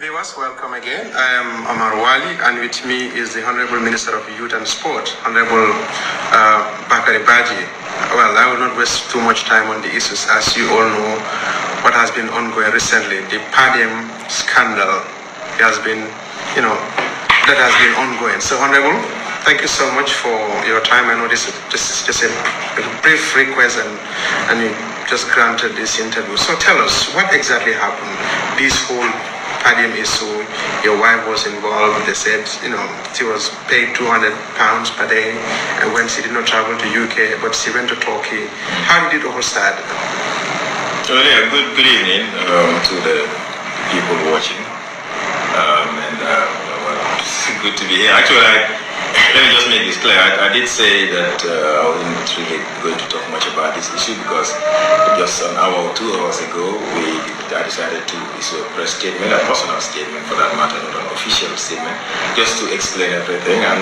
Viewers, welcome again. I am Amar Wali, and with me is the Honorable Minister of Youth and Sport, Honorable Bakari Baji. Well, I will not waste too much time on the issues. As you all know, what has been ongoing recently, the Padium scandal has been, that has been ongoing. So, Honorable, thank you so much for your time. I know this is just a brief request, and you just granted this interview. So, tell us, what exactly happened? This whole Padium issue, your wife was involved. They said, she was paid £200 per day when she did not travel to UK, but she went to Turkey. How did it all start? Well, yeah, good evening to the people watching. It's good to be here. Actually, let me just make this clear. I did say that I wasn't really going to talk much about this issue because just an hour or 2 hours ago, I decided to issue a press statement, a personal statement for that matter, not an official statement, just to explain everything and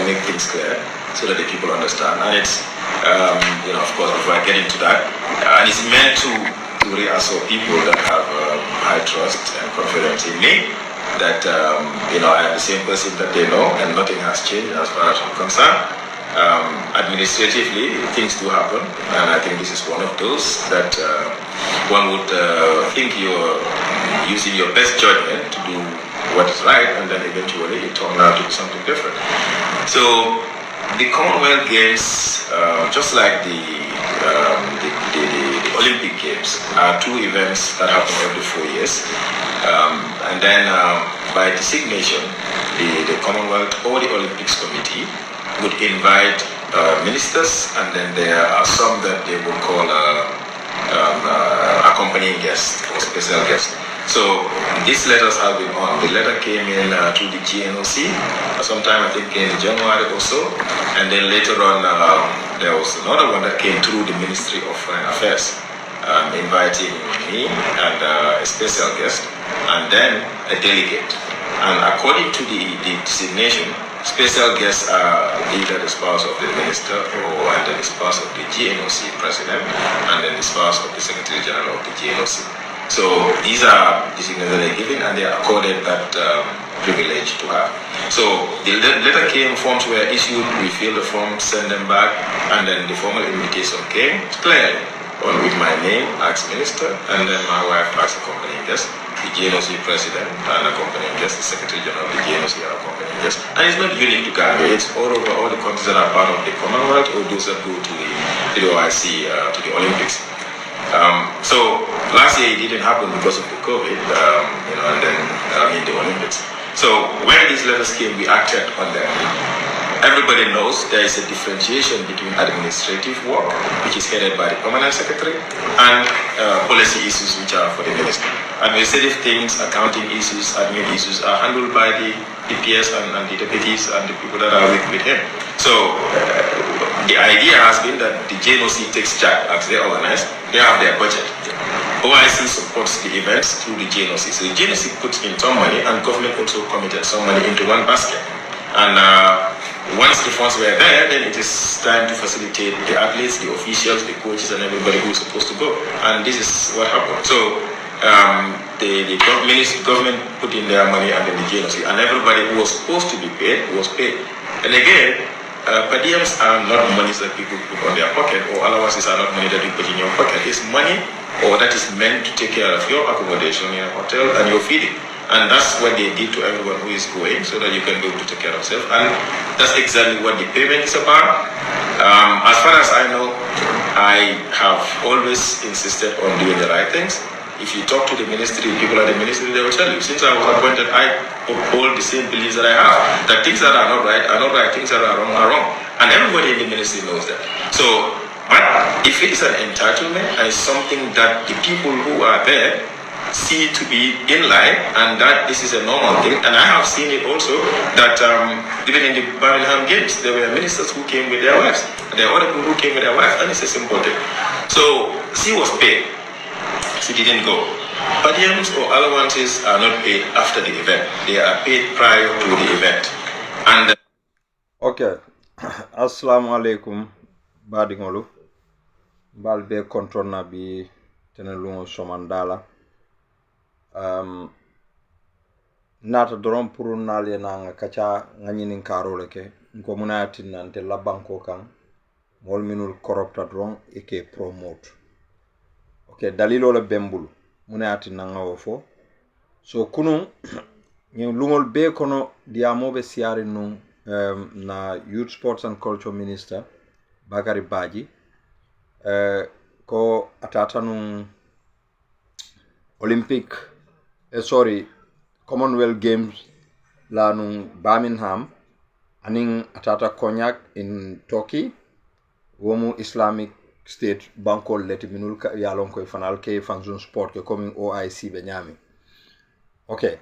make things clear so that the people understand. And it's of course, before I get into that, and it's meant to reassure people that have high trust and confidence in me that I am the same person that they know, and nothing has changed as far as I'm concerned. Administratively, things do happen, and I think this is one of those that one would think you're using your best judgment to do what is right, and then eventually it turned out to be something different. So the Commonwealth Games, just like the Olympic Games, are two events that happen every 4 years. And then by designation, the Commonwealth or the Olympics Committee would invite ministers, and then there are some that they would call accompanying guests or special guests. So these letters have been on. The letter came in to the GNOC sometime, I think in January or so, and then later on there was another one that came through the Ministry of Foreign Affairs, inviting me and a special guest, and then a delegate. And according to the designation, special guests are either the spouse of the minister and then the spouse of the GNOC president, and then the spouse of the Secretary General of the GNOC. So these are designations that they're given, and they are accorded that privilege to have. So the letter came, forms were issued, we filled the forms, send them back, and then the formal invitation came clearly with my name as minister, and then my wife as accompanying guest, the GNOC president and accompanying guest, the Secretary General of the GNOC and accompanying guest. And it's not unique to Gambia, it's all over all the countries that are part of the Commonwealth or those that go to the OIC, to the Olympics. So last year it didn't happen because of the COVID, and then in the Olympics. So when these letters came, we acted on them. Everybody knows there is a differentiation between administrative work, which is headed by the permanent secretary, and policy issues, which are for the minister. Administrative things, accounting issues, admin issues are handled by the PS and the deputies and the people that are with him. So the idea has been that the GNOC takes charge as they organize. They have their budget. OIC supports the events through the GNOC. So the GNOC puts in some money, and government also committed some money into one basket. And once the funds were there, then it is time to facilitate the athletes, the officials, the coaches, and everybody who is supposed to go. And this is what happened. So the government put in their money under the GNOC, and everybody who was supposed to be paid was paid. And again, per diems are not monies that people put on their pocket, or allowances are not money that you put in your pocket. It's money that is meant to take care of your accommodation in a hotel and your feeding. And that's what they did to everyone who is going, so that you can be able to take care of yourself. And that's exactly what the payment is about. As far as I know, I have always insisted on doing the right things. If you talk to the ministry, people at the ministry, they will tell you, since I was appointed, I uphold the same beliefs that I have, that things that are not right, things that are wrong are wrong. And everybody in the ministry knows that. So, but if it is an entitlement and something that the people who are there see to be in line, and that this is a normal thing, and I have seen it also that even in the Birmingham Games, there were ministers who came with their wives, there are other people who came with their wives, and it's a simple thing. So she was paid, she didn't go. Padiums or allowances are not paid after the event, they are paid prior to the event. And okay, assalamu alaikum badingolu balbe control bi tenelungo somandala. nata doron pour nale na nga kacha nga nyinin karole ke ko munati nante la banko kan mol minul corrupta doron e ke promote okay dalilo la bembul munati na nga wofo so kunun ñu lungol be kono diamobe siari nun na youth sports and culture minister Bakary Badji ko atata nun Olympic Commonwealth Games la nun Birmingham aning atata Cognac in Turkey womu Islamic State bankol leti minul yalon koy fanal ke fanzone sport ke coming OIC be nyami okay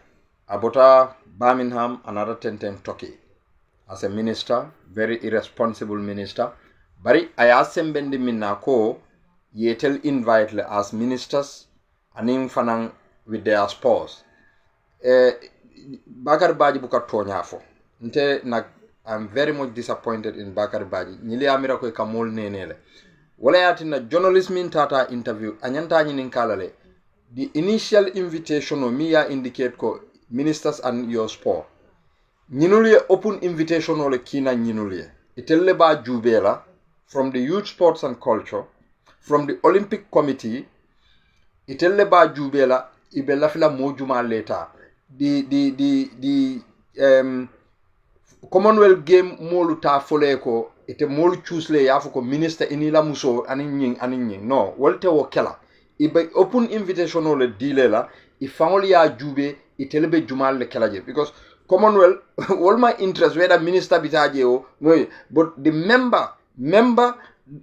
abota Birmingham another 10 Turkey as a minister very irresponsible minister bari aya sembendi minna ko yetel invite le as ministers anim fanan with their spouse Bakary Badji buka tonya fo nte nak I'm very much disappointed in Bakary Badji nyili amira ko kamol nenele wala yatina journalism in tata interview anyanta nyinin kalale the initial invitation o miya indicate ko ministers and your sport nyinulye open invitation ole kina nyinulye itelle ba jubela from the youth sports and culture from the Olympic committee itelle ba jubela ibe lafila mojuma leta the Commonwealth game molu ta fole ko ite molu choose le yafu ko minister inila muso anin no wolte wo kela ibe open invitation ole dilela ifangoli ya jube itelebe jumal le kelaje because Commonwealth all my interest whether minister bitaje o no but the member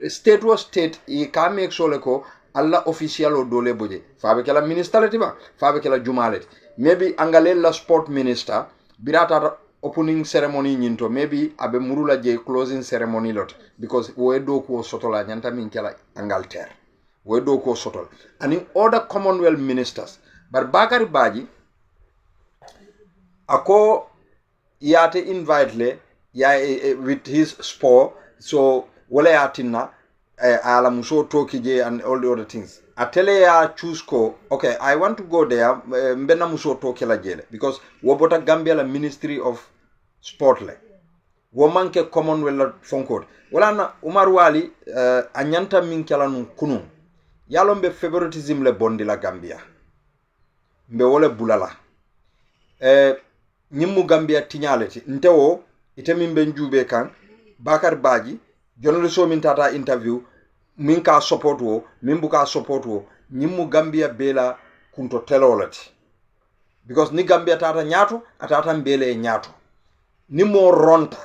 state was state e ka make sure ko alla official o dole boje fabe kala minister ba fabe kala jumalet maybe angale la sport minister birata opening ceremony nyinto maybe abe murula je closing ceremony lot because we do ko sotola nyanta min kala Angleterre we do ko sotol and in other Commonwealth ministers but Bakary Badji ako yate invite le ya with his sport so wala yatinna ala muso toki je and all the other things atele ya choose ko okay I want to go there mbena muso toki la jele because wobota Gambia la Ministry of Sport le wo manke Commonwealth fonkod wala na Umar Wali anyanta min kala nun kunu yalo mbe favoritism le bondi la Gambia mbe wole bulala nyimmu Gambia tinyaleti ntewo itemin ben jube kan Bakary Badji journalist min tata interview min ka support wo min buka support wo nyimmu Gambia bela kunto telolati because ni Gambia tata nyato atata mbele nyato ni mo ronta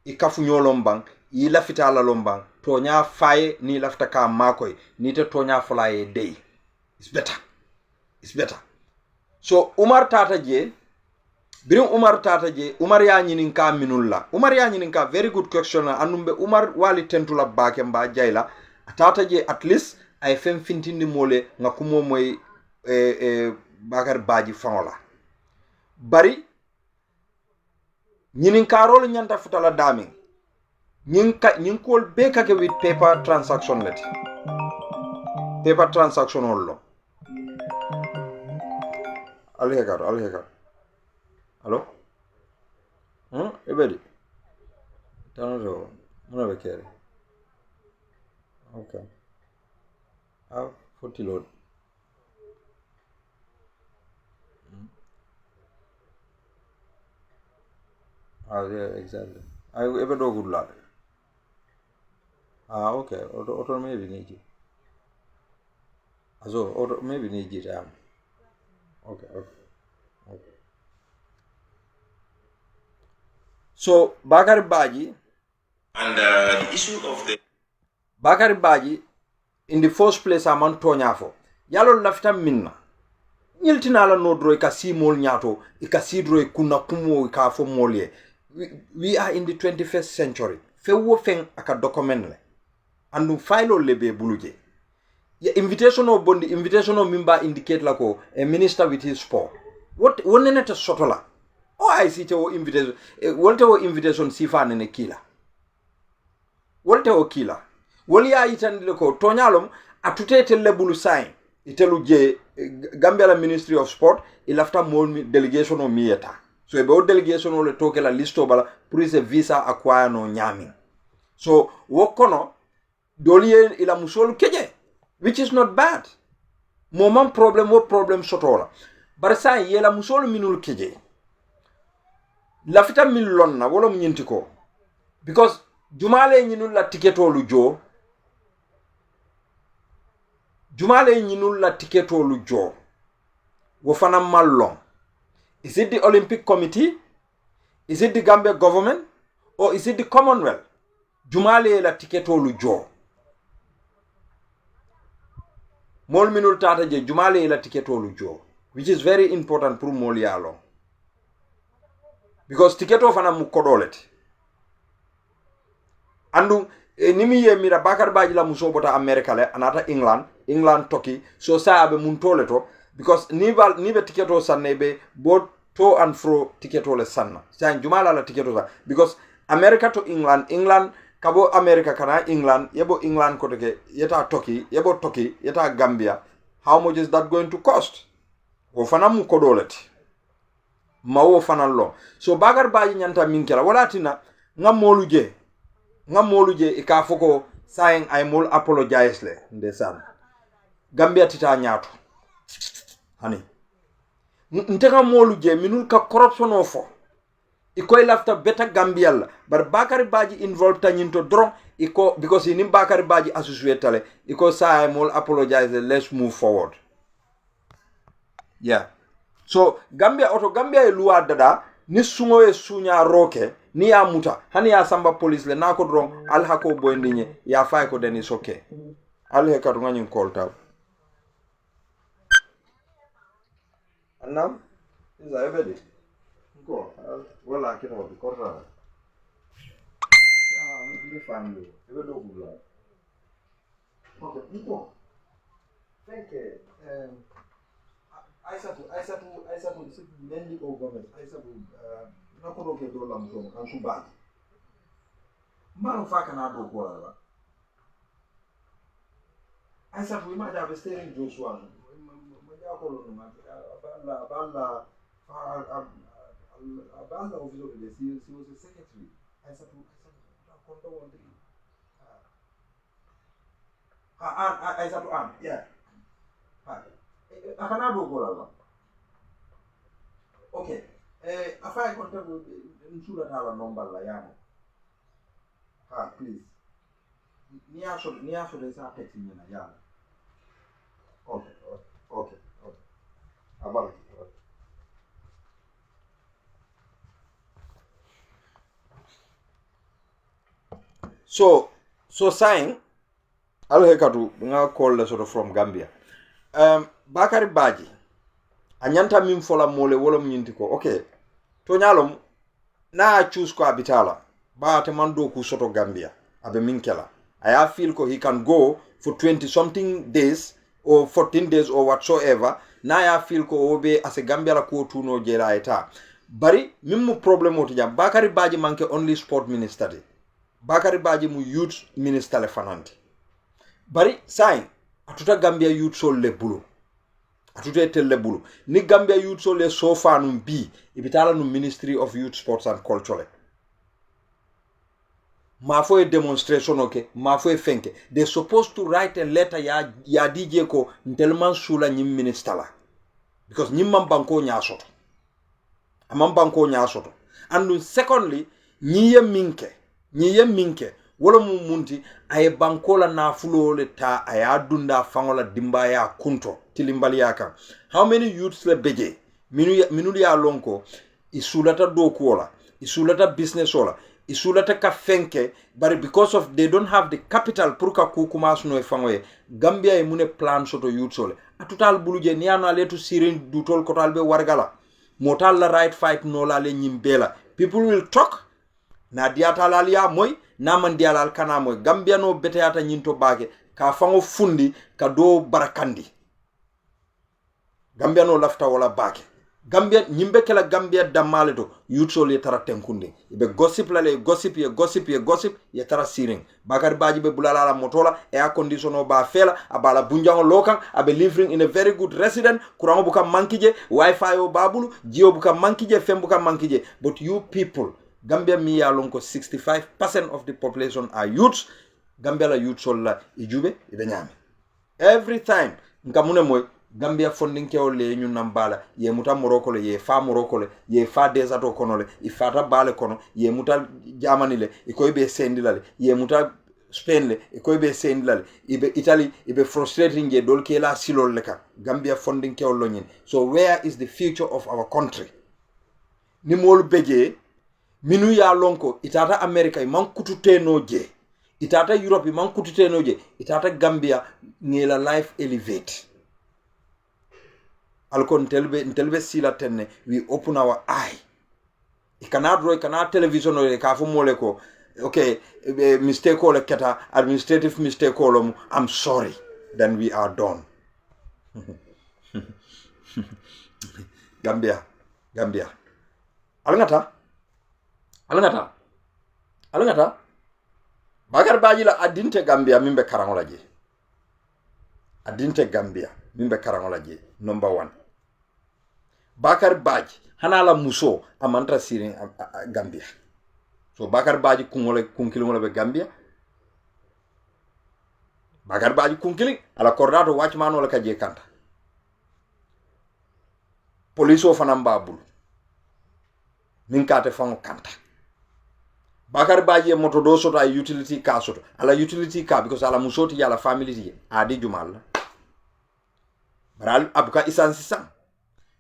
ikafu nyolombang yi lafita la lombang to nya faye ni lafta ka makoy ni te to nya fulaye day it's better so Umar tata je birin Umar tata je Umar ya nyinin ka minulla Umar ya nyinin ka very good question anumbe Umar wali tentula bake mba jaila tata je at least ay fem fintindi mole ngakumo moy Bakary Badji fangola bari nyinin karol nyanta futala daming nyin ko be kake with paper transaction let paper transaction hollo alhekar hello ebedi tanado muna bekere okay I've 40 load yeah, exactly. I ever do good lad. Okay. Auto maybe need it. So, auto maybe need it. Okay. So, Bakary Badji And the issue of the Bakary Badji in the first place I'm on Tonyafo. Yalo lafta minna. Nyiltina la no dro ka si mol nyato ka si dro kuna kumo ka fo molye. We are in the 21st century. Fe wo feng aka document le. Andu file lebe buluje. Ya invitation of bondi invitation of mimba indicate lako a minister with his sport. What wonene ta sotola. Oh I see to invitation wolte wo invitation sifa nene kila. Wolte wo kila. Woli ya itandile ko tonyalom atutete lebulu sign. Itelu je Gambia la Ministry of Sport ilafta mol delegation o mieta so ebe o delegation o le toke la listo bala pour ise visa acquire no nyami so wokono doliye ila musol keje which is not bad moment problem sotola barsa yela musol minul keje lafita min lonna wala mu nyinti ko because jumale nyinul la tiketolu jo wo fana mallon is it the Olympic Committee is it the Gambia government or is it the Commonwealth jumale la tiketolu jo mol minul tata je jumale la tiketolu jo which is very important pour mol yalo because tiketo fana mu kodolete andu nimi ye mira bakar baji la muso bota America le anata England toki so saabe mun toleto because ni be tiketo sanne be bo to and fro tiketo le sanna san jumala la tiketo sa because America to England kabo America kana England yebo England ko teke yeta toki yebo toki yeta Gambia how much is that going to cost wo fana mu kodolete mawo fana lo so bakar baji nyanta minkela wala tina ngamolu je ika foko saying I mol apologize le ndesan Gambia tita nyaato hani nteka molu je minul ka corruption ofo ikoy lafta beta Gambia la bar bakari baji involved tanyinto dron iko because ni bakari baji associate iko say mol apologize let's move forward yeah so Gambia e luwa dada ni sungo e sunya roke ni ya muta hani ya samba police le nako dron al hako boyndinye ya fay ko denis okay al he kadu ngani call taw anam is I ready go wala kito bi korra ni family ebe do gula okay iko thank you Aisatu mainly au government Aisatu na ko ke do lam to kan su ba man fa kana do ko la Aisatu ma ja be steering Joshua ma ja ko lo ma balla office of the she was a secretary Aisatu ko to won Aisatu yeah akana do ko la okay afai konta nsura tala nomba la yamo please niaso de sa text ni na yamo okay abala so saying alo hekatu nga call le sort of from Gambia Bakari Baji anyanta mim fola mole wala mnyinti ko okay to nyalom na choose ko abitala ba te mando ku soto Gambia abe minkela I feel ko he can go for 20 something days or 14 days or whatsoever na ya feel ko obe as a Gambia la ko tuno jela eta bari mimmu problem oti jam Bakari Baji manke only sport minister de Bakari Baji mu youth minister le fananti bari sai atuta Gambia youth sol le bulu atute telle bulu ni Gambia youth so le sofa num bi ibitala num Ministry of Youth Sports and Culture ma fo demonstration okay ma fo fenke they supposed to write a letter ya DJ ko ntelman sula nyim minister la because nyim man banko nyasoto amam banko nyasoto and secondly nyiye minke wala mu munti ay bankola na fulo le ta ay adunda fangola dimba ya kunto tilimbali yaka how many youths le beje minuli ya lonko isulata do kola isulata business ola isulata ka fenke but because of they don't have the capital pour ka kukuma suno e fangoye Gambia e mune plan soto youths ole atutal buluje ni ano aletu sirin dutol kotal be wargala motal la right fight no la le nyimbela people will talk na diata lalia moy na man dialal kana moy Gambia no beteata nyinto bage ka fango fundi ka do barakandi Gambia no lafta wala bage Gambia nyimbe kala Gambia damale to youthsol ye tara tenkunde ibe gossip la le gossip ye tara siring Bakar Baji be bulala la motola air conditioner ba fela abala bunjango lokan abe living in a very good resident kurango buka mankije wifi o babulu jio buka mankije fem buka mankije but you people Gambia mi ya lonko 65% of the population are youths Gambia la youthsol la ijube ibe nyame every time nkamune moy Gambia funding ke ole ñu nambala ye muta Morocco le ye fa Morocco le ye fa desert o kono le ifata bale kono ye muta Germany le ikoy be sendila le ye muta Spain le ikoy be sendila le ibe Italy ibe frustrating je dol ke la silol le ka Gambia funding ke ole ñin so where is the future of our country ni mol beje minu ya lonko itata America man kutute no je itata Europe man kutute no je itata Gambia ngela life elevate alkon telbe sila tenne we open our eye ikana television o ka fu mole ko okay mistake o le keta administrative mistake o I'm sorry then we are done Gambia alangata Bakar Baji la adinte Gambia mimbe karangola je adinte Gambia mimbe karangola je number 1 Bakar Baji hanala muso amantra sirin Gambia so Bakar Baji kunkilingole be Gambia Bakar Baji kunkiling ala kordato watchman wala kaje kanta police o fanam babul min kate fango kanta Bakar Baji moto do soto ay utility car soto ala utility car because ala muso ti ala family ti adi jumal baral abuka isansi sam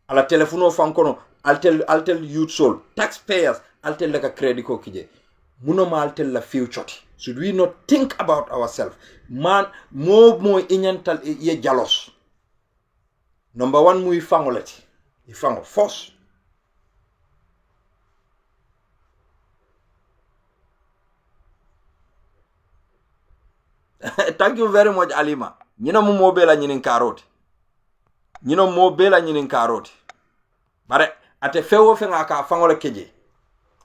ala telefono fankono altel youth soul taxpayers altel like a credit ko kije munoma altel la future should we not think about ourselves man mo inyantal ye jalos number 1 muy fangolati ifango force thank you very much Alima nyina mu mobela nyinin karoti ñino mo bela ñinin karoti bare ate fewo fe nga ka fangole keje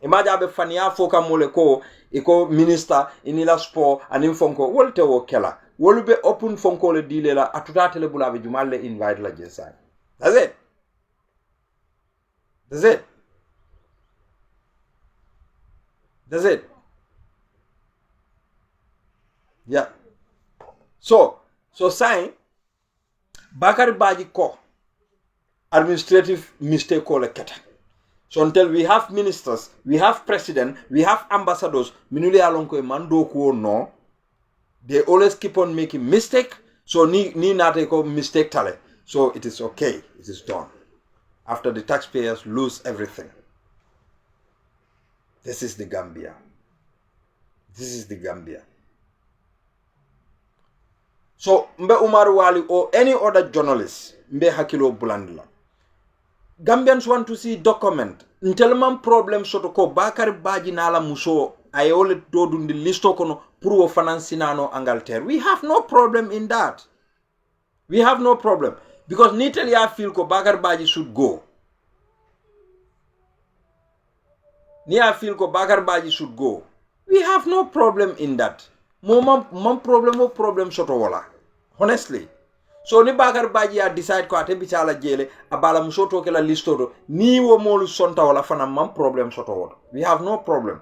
imaja be fania foka mole ko iko minister inila sport anim fonko wolte wo kela wolube open fonko le dile la atuta tele bulabe jumalle invite la jesa that's it yeah so sign Bakar Baji ko administrative mistake ko le keta so until we have ministers we have president we have ambassadors minule alon ko mando ko no they always keep on making mistake so ni nate ko mistake tale so it is okay it is done after the taxpayers lose everything this is the Gambia so mbe Umar Wali or any other journalist mbe hakilo bulandla Gambians want to see document ntelman problem soto ko Bakar Baji nala muso ayole dodundi listo kono pour wo financinano Angleterre we have no problem in that because nitel ya feel ko Bakar Baji should go we have no problem in that mon problem soto wala honestly so ni Bakar Baji ya decide ko ate bichala jele abala musoto ke la listo do ni wo molu sonta wala fana mam problem soto wala we have no problem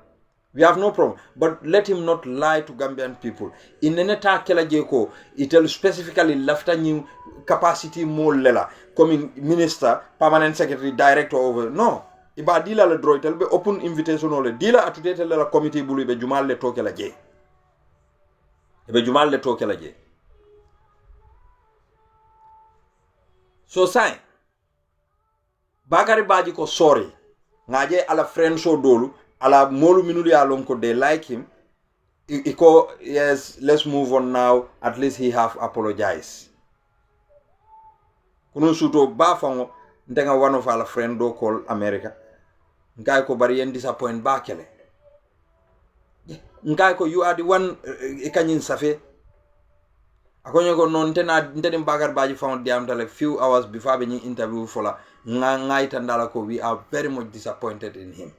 but let him not lie to Gambian people ineneta kela jeko itel specifically lafta new capacity mo lela comme minister permanent secretary director over no iba dila le droitel be open invitation ole dila atutete la committee bulu be jumal le toke la je so sai Bakari Baji ko sorry ngaje ala friends so dolu ala molu minuli alon ko they like him iko yes let's move on now at least he have apologized kuno suto ba fango ndenga one of our friend do call America ngai ko bari en disappoint ba kele ngai ko you are the one ikanyin safe akonyo ko non nteni Bakar Baji found diam tale few hours before being interview fola ngai tandala ko we are very much disappointed in him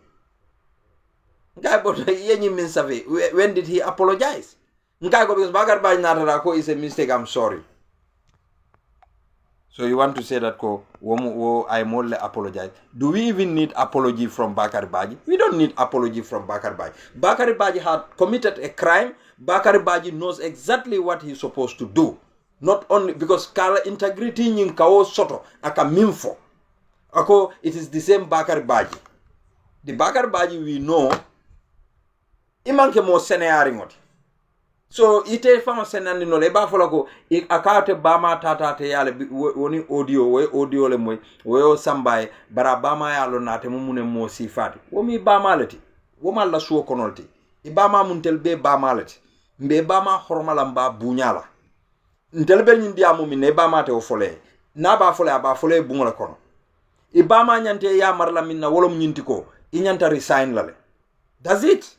guy but yenyi min safe when did he apologize ngai ko because Bakar Baji natara ko is a mistake I'm sorry so you want to say that ko I more apologize do we even need apology from Bakar Baji we don't need apology from Bakar Baji Bakar Baji had committed a crime Bakar Baji knows exactly what he's supposed to do. Not only because kala integrity nyin kawo soto aka minfo. Ako it is the same Bakar Baji. The Bakar Baji we know imanke mo seneari ngoti. So ite fama senandi no le ba fola ko akate bama tata te yale woni audio le moy wo sambaye bara bama yalo nate mumune mo sifati. Womi bama leti. Woma la suwo konolti. Ibama muntel be bama leti. Mbe bama hormala mba bunyala ntelbel nyindi amu mi ne bama te o fole na ba fole bungola kono I bama nyante ya marla minna wolom nyinti ko I nyanta resign lale that's it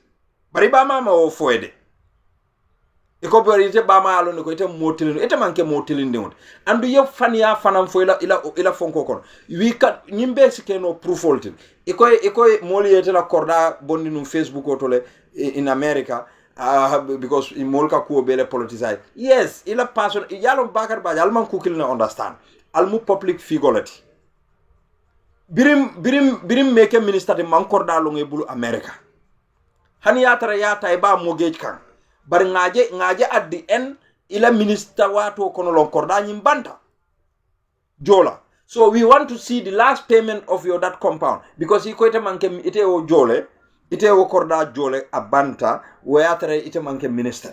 bari bama ma o foede iko bari ite bama alo ne ko ite motilin ite manke motilin de won andu yeb fan ya fanam fo ila fonko kono wi kat nyimbe sikeno proof oltin iko moli yete la korda bonni no Facebook o tole in America because in molka ko bele politicize yes ila person yalo Bakar Baji alman kukil na understand almu public figure birim meke minister de mankorda lo ngebulu America hani yata ba mogej kan bar ngaje at the end ila minister wato kono lon korda nyimbanta jola so we want to see the last payment of your that compound because iko ite manke ite o jole ite wo korda jole abanta wayatre ite manke minister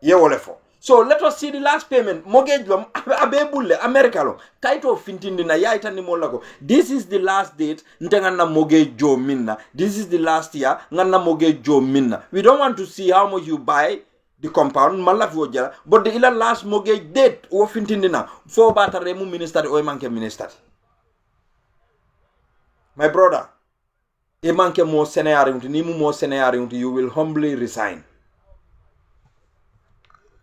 ye wolefo so let us see the last payment mortgage lom abebulle America lo kaito fintindi na yaita ni molako this is the last date ntenganna mortgage jo minna this is the last year nganna mortgage jo minna we don't want to see how much you buy the compound malaf wo jala but the ila last mortgage date wo fintindi na fo batare mu minister o manke minister my brother e manke mo senayari ni mu mo senayari you will humbly resign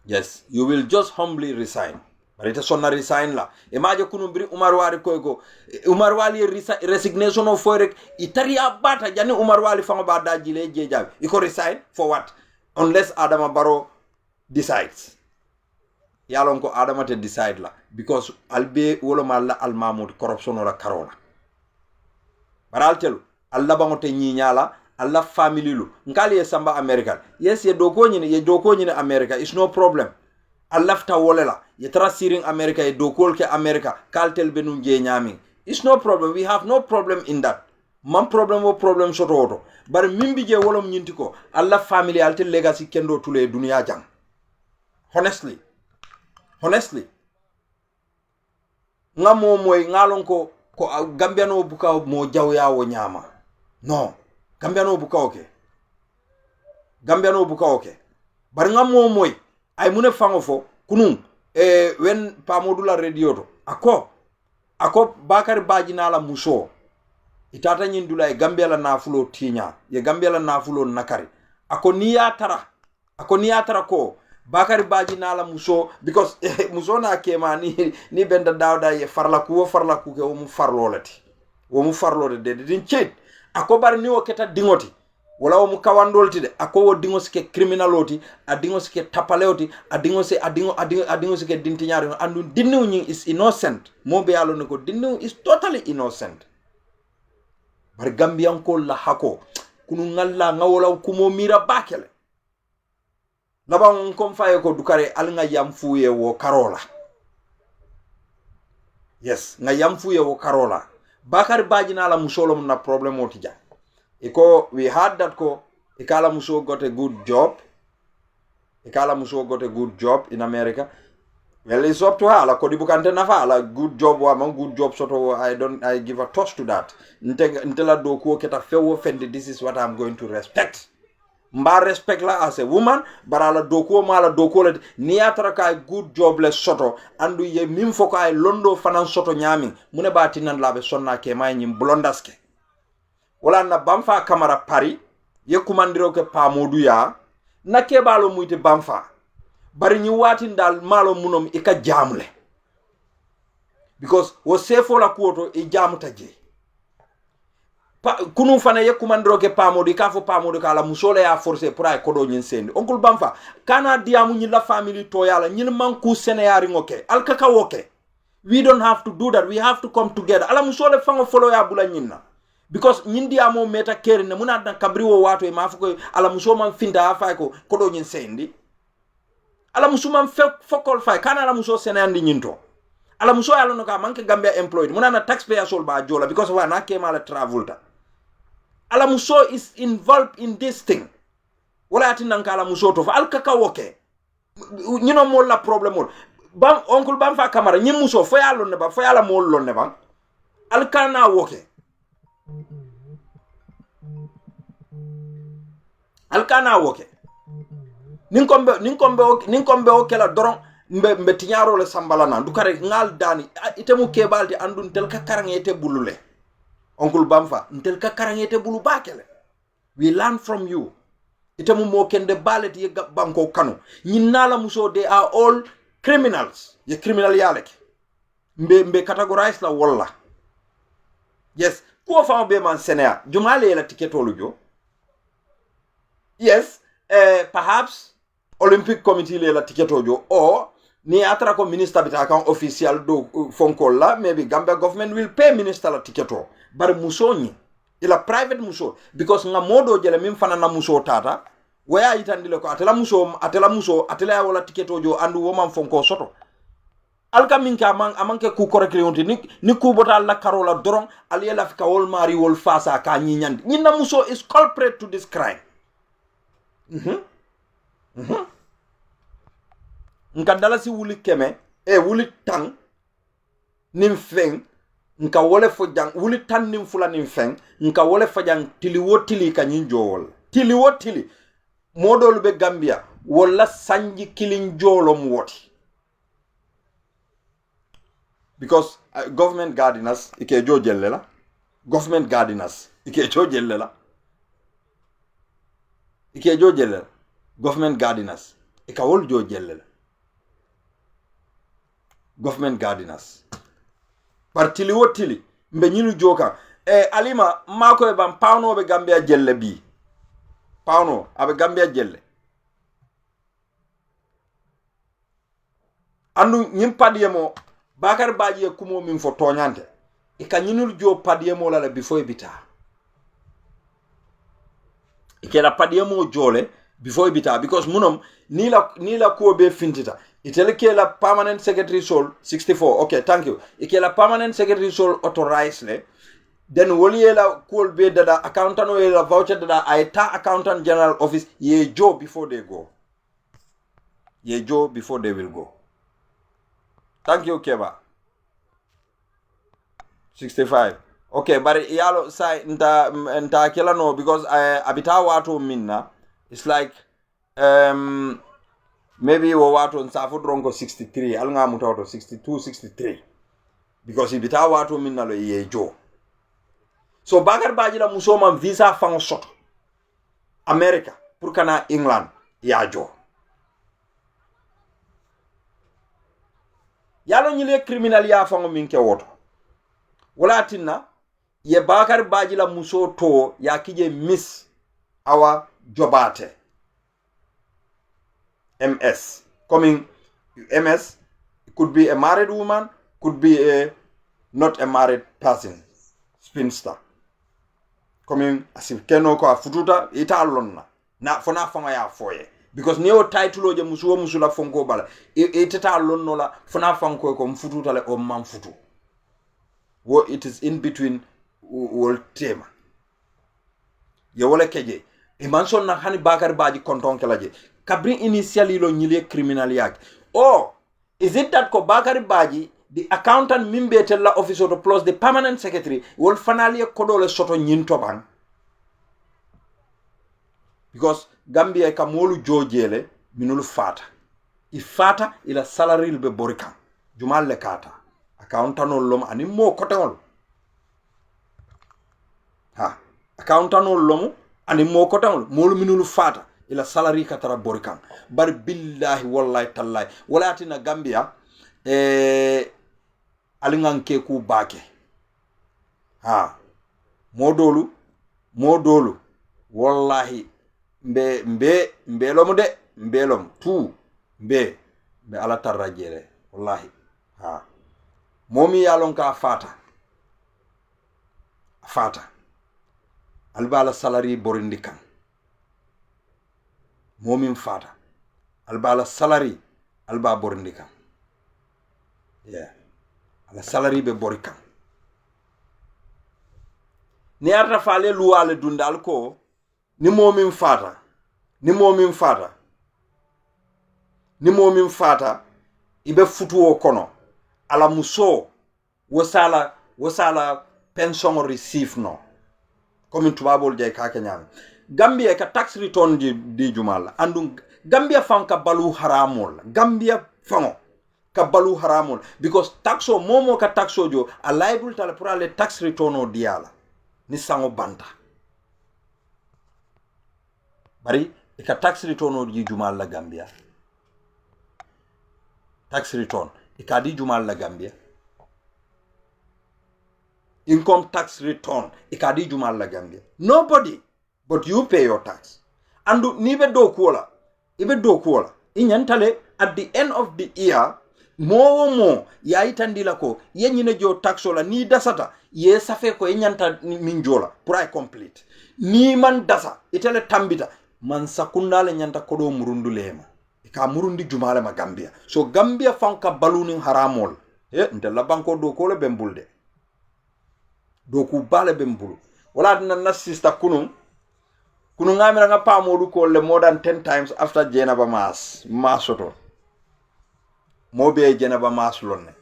yes you will just humbly resign barita sonna resign la e maje kunu biri Umar Wali koygo Umar Wali resignation of forek itaria bata jani Umar Wali fanga ba dajile jejabi iko resign for what unless Adama Barrow decides yalon ko Adama te decide la because albe wolo malla almamud corruption wala karola baral telu alla bangote nyinyala alla family lu ngali e samba America yes ye doko nyine America is no problem alla fta wolela ye trasiring America e dokol ke America kaltel benu nje nyami is no problem we have no problem in that man problem soto bar mimbi je wolom nyinti ko alla family alte legacy kendo tule dunia jang honestly ngamo moy ngalon ko Gambiano buka mo jawya wo nyama no Gambiano buka oke bar ngamo moy ay mune fango fo kunun wen pamodula radio to ako Bakar Baji nala muso itata nyindula e Gambia la nafulo tinya ye Gambia la nafulo nakari ako niyatara ko Bakar Baji nala muso because muso na kema ni benda dawda ye farla ku ke o mu farlolati de din chet ako bar ni o keta dingoti wala o mu kawandolti de ako wo dingos ke criminaloti a dingos ke tapaleoti a dingos ke dintinyari andu dinnu nyi is innocent mo be yalo ne ko dinnu is totally innocent bar Gambian ko la hako kunu ngalla ngawola kumo mira bakele laban kom faye ko dukare al nga yamfuye wo karola yes nga yamfuye wo karola Bakar Baji na la musolom na problem otija iko we had that ko ikala muso got a good job in America well it's up to her la ko dibukante nafa la good job wa man good job soto I give a toast to that ntela do ko keta fewo fendi this is what I'm going to respect mba respect la as a woman barala doko mala doko le niatra kay good job le soto andu ye mim foko ay londo fanan soto nyami mune bati nan labe sonna ke may nyim blondaske wala na bamfa kamara Paris ye kumandiro ke pa modu ya na ke balo muite bamfa bari ñi watin dal malo munom ika jamle because wo sefo la kuoto e jamuta je kunu fana ye kumandro ke pamodi ka fo pamodi kala musole ya forcer pour ay kodo ñin sendi oncle bamfa kana diamu ñi la family to yala ñin manku seneyari ngoke alkaka woke we don't have to do that we have to come together ala musole fango follow ya bula ñinna because ñin diamo meta keri ne muna dan kabri wo wato e mafuko ala musoma finta afa ko kodo ñin sendi ala musuma fokol fay kana ala muso seneyandi ñinto ala muso yalo no ka manke Gambia employed muna na taxpayer sol ba jola because wa na kema la travel ta ala muso is involved in this thing wala atinan ka ala muso to fa al kaka woke ñino mo la problem mo bam oncle bam fa camara ñi muso fo yalo ne ba fo yala mo lon ne ba al kana woke al kana woke nin kombe o kela doron mbe tiñaro le sambala na du kare ngal dani ite mu kebalti andun tel ka karangete bulule oncle bamfa ntel ka karangete bulu bakele we learn from you ite mu mo kende baleti ye banko kanu ñinnala muso they are all criminals ye criminal yaleke mbe categorize la walla yes ko fa be man senea jumale la tiketolu jo yes perhaps Olympic Committee le la tiketojo or ni atra ko minister bita kan official do fonkola maybe Gambia government will pay minister la tiketo bar musoni ila private muso because nga modo jele mim fana na muso tata waya itandile ko atela muso atela wala tiketojo andu woman fonko soto alka minka amanke ku correctly onti ni ku botal la karola doron aliela fika wol mari wol fasa ka nyinyandi nyina muso is culprit to this crime nka dalasi wuli keme wuli tang nim feng nka wole fo jang wuli tan nim fula nim feng nka wole fo jang tili wo tili ka nyin jowol tili wo tili modol be Gambia wala sanji kilin jolom woti because government gardeners ike jo jellela government gardeners ike jo jellela government gardeners ikawol jo jellela government gardeners par tili wo tili mbe ñinu joka alima mako e bam pawno be Gambia jelle bi pawno abe Gambia jelle andu ñim padiyemo bakar baaji kumo min fo toñante e ka ñinul jo padiyemo la before bita e ke la padiyemo jole before bita because munom ni la ko be fintita itele ke la permanent secretary sol 64 okay thank you ke la permanent secretary sol authorized le then woli la ko be dada accountant o la voucher dada aita accountant general office ye jo before they will go thank you Keba 65 okay but yalo sai nta kela no because abita watu minna it's like maybe wo watu nsafo drongo 63 alnga mutato 62 63 because ibita watu minna lo yejo so bagar baji la musoma visa fango soto America pour kana England yajo yalo nyile criminal ya fango minke woto wala tinna ye bakar baji la muso to ya kije miss our jobate MS coming MS could be a married woman, could be a not a married person, spinster coming asif keno ko fututa italonna na fona fanga ya foye because neo title je musula fonko bala itata lonno la fona fanko ko mfututa le o man futu wo it is in between wol tema ye wala keje e manson na hani bakar baji konton kelaje kabri initially lo nyile criminal yak or is it that ko bakar baji the accountant mimbe tella officer to plus the permanent secretary wol fanali ko dole soto nyinto ban because Gambia ka molu jojele minul fata ifata ila salary be borikam jumal le kata accountant lom ani mo kotewol accountant lom ani mo kotewol molu minul fata ila salary katara borikan bar billahi wallahi tallahi walatina Gambia alingan ke ku bake ha modolu wallahi mbelom de mbelom tu mbe ala tarra jere wallahi ha momi yalon ka fata albala salary borindi kan momin fata albala salary alba borindi kan yeah ala salary be borikan ni arta fale luwale dundal ko ni momin fata ibe futuo kono ala muso wasala pension receive no comme tubabol je ka kenyam Gambia ka tax return di jumala andu Gambia fan ka balu haramol Gambia fango ka balu haramol because taxo momo ka taxo jo a liable tala pour ale tax return o diala ni sango banta bari ka tax return o di jumala Gambia tax return ka di jumala Gambia income tax return ikadi jumal la Gambia nobody but you pay your tax andu nibe do kuola inyantale at the end of the year mo ya itandila ko yenyine jo taxola ni dasata ye safe ko inyanta minjola pour ay complete ni man dasa itele tambita man sakundale nyanta kodo murundu lema ka murundi jumala ma Gambia so Gambia fanka baluning haramol ndela banko do ko le bembulde doku bale bembulu wala na sister kunu ngamira nga pa modu ko le more than 10 times after Jenaba masoto mobe Jenaba mas lonne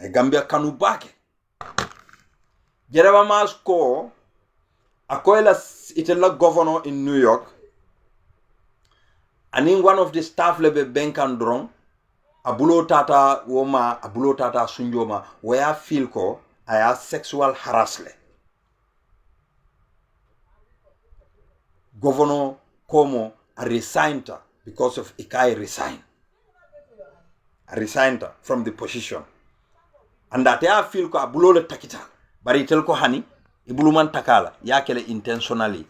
ay Gambia kanu bake Jenaba mas ko akoyla itela governor in New York and one of the staff lebe benkandron abulo tata sunjoma where feel ko aya sexual harassment governor Como a resigned because of Ikai resigned from the position and that I feel ko abulo le takita bari tel ko hani ibuluman takala yakele intentionally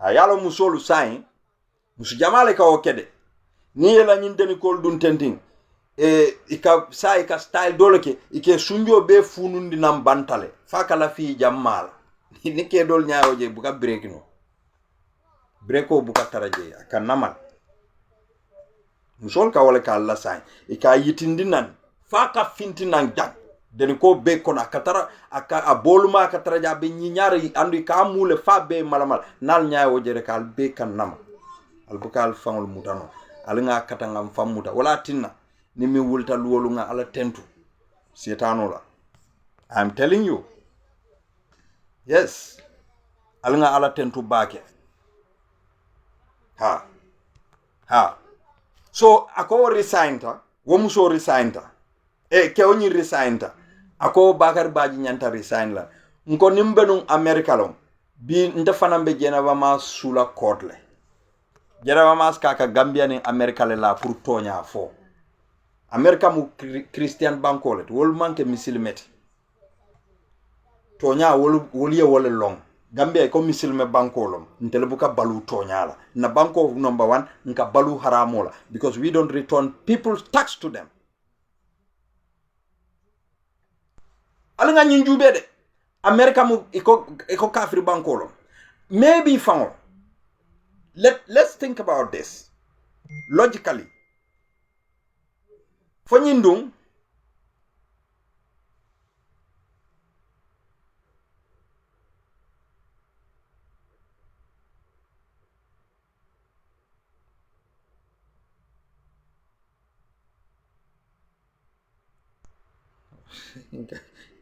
ayalo musolu sai musu jamale ka okede ni yela nyindeni kol dun tenting ika style doleke ike sunjo be funundi nam bantale fakala fi jammal ni ke dol nyaawo je buka breko buka taraje aka namal musol ka wala ka Allah sai ika yitindi nan faka finti nan jak den ko be kona katara aka aboluma ka taraja be nyinyari andu ka mule fa be malamal nal nyaawo je rekal be kan nam al bukal fangol mutano alinga katangam famuta wala tinna ni mi wulta luwolu nga ala tentu setano la I'm telling you yes alinga ala tentu bake ha so ako resignta womuso resignta ke oni resignta ako Bakar Baji nyanta resign la nko nimbenu America lom bi ndefanambe Jenaba ma sula kotle Jenaba ma kaka Gambia ni America le la pour tonya fo America mu Christian bankolet wol manke misilmeti tonya woliye wole long Gambia ko misilme bankolom ntele buka balu tonya la na banko number 1 nka balu haramola because we don't return people's tax to them alinga nyinjube de America mu iko kafri bankolom maybe fango let's think about this logically fonyindung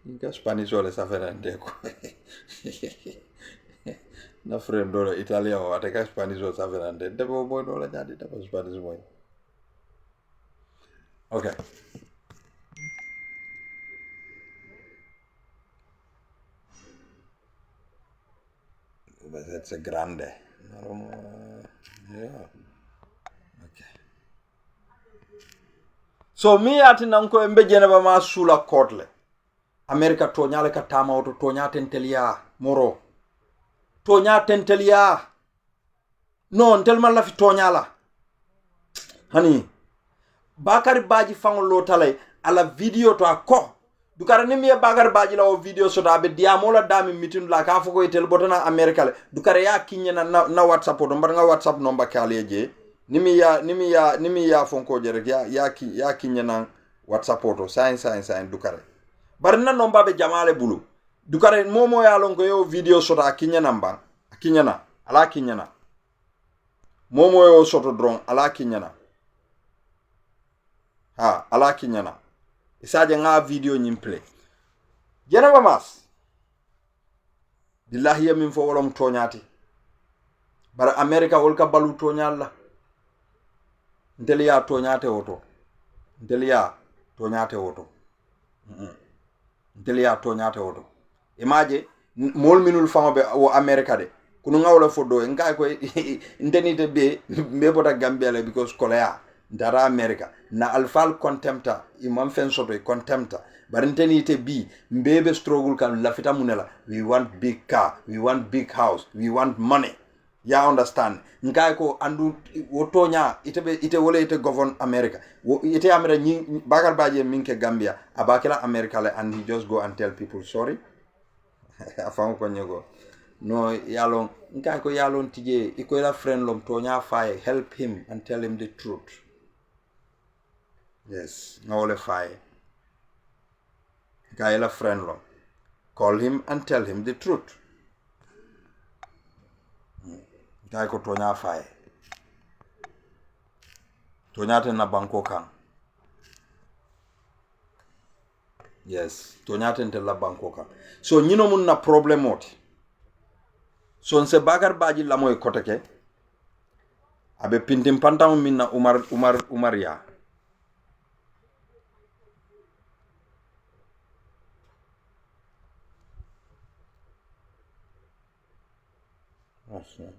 inka Spanish ole saferante ko na friendo Italia o ateka Spanish ole saferante debo boy no la jadi debo Spanish boy okay That's a grande. Yeah. Okay. So mi ati nanko embe jeneba ma sula kotle. America toñale ka tama oto toña tentelia moro. Toña tentelia. Non telman la fi toñala. Hani Bakari Baji fangol lo talay ala video to ako. Dukara ni mi Bakari Baji la o video so abe diamola dami mitin la ka foko itel botana America le. Dukara ya kinya na WhatsApp to mbar nga WhatsApp number kale je. Nimi ya fonko je rek ya kinya na WhatsApp to sign dukare. Bar na nomba be jamale bulu. Dukare momo ya longo yo video so ta kinya namba. Kinya na ala kinya na. Momo yo soto drone ala kinya na. Ha ala kinyana isaje nga video nyimple jena ba mas billahi ya min fo wolom toñati bara America wolka balu toñalla ndeliya toñate woto ndeliya toñate woto imaje mol minul famabe o America de kunu ngawla foddo ngay ko ndenite be bota Gambia le because kolea dara America na alfal contempta imam fen soto contempta barinteni te bi mbebe struggle kan lafita munela we want big car, we want big house, we want money. Ya understand ngai ko andu wotonya ite wole ite govern America ite America ni Bakar Baji minke Gambia abakela America le and he just go and tell people sorry afan ko nyego no yalon ngai ko yalon tije iko la friend lom tonya fay help him and tell him the truth. Yes, no fire. Guy la friend lo. Call him and tell him the truth. Guy ko tonya fire. Tonya ten na banko kan. Yes, tonya ten la banko kan. So nyino mun na problem oti. So nse Bakar Baji la moy koteke. Abe pintim pantam min na Umar ya. Awesome.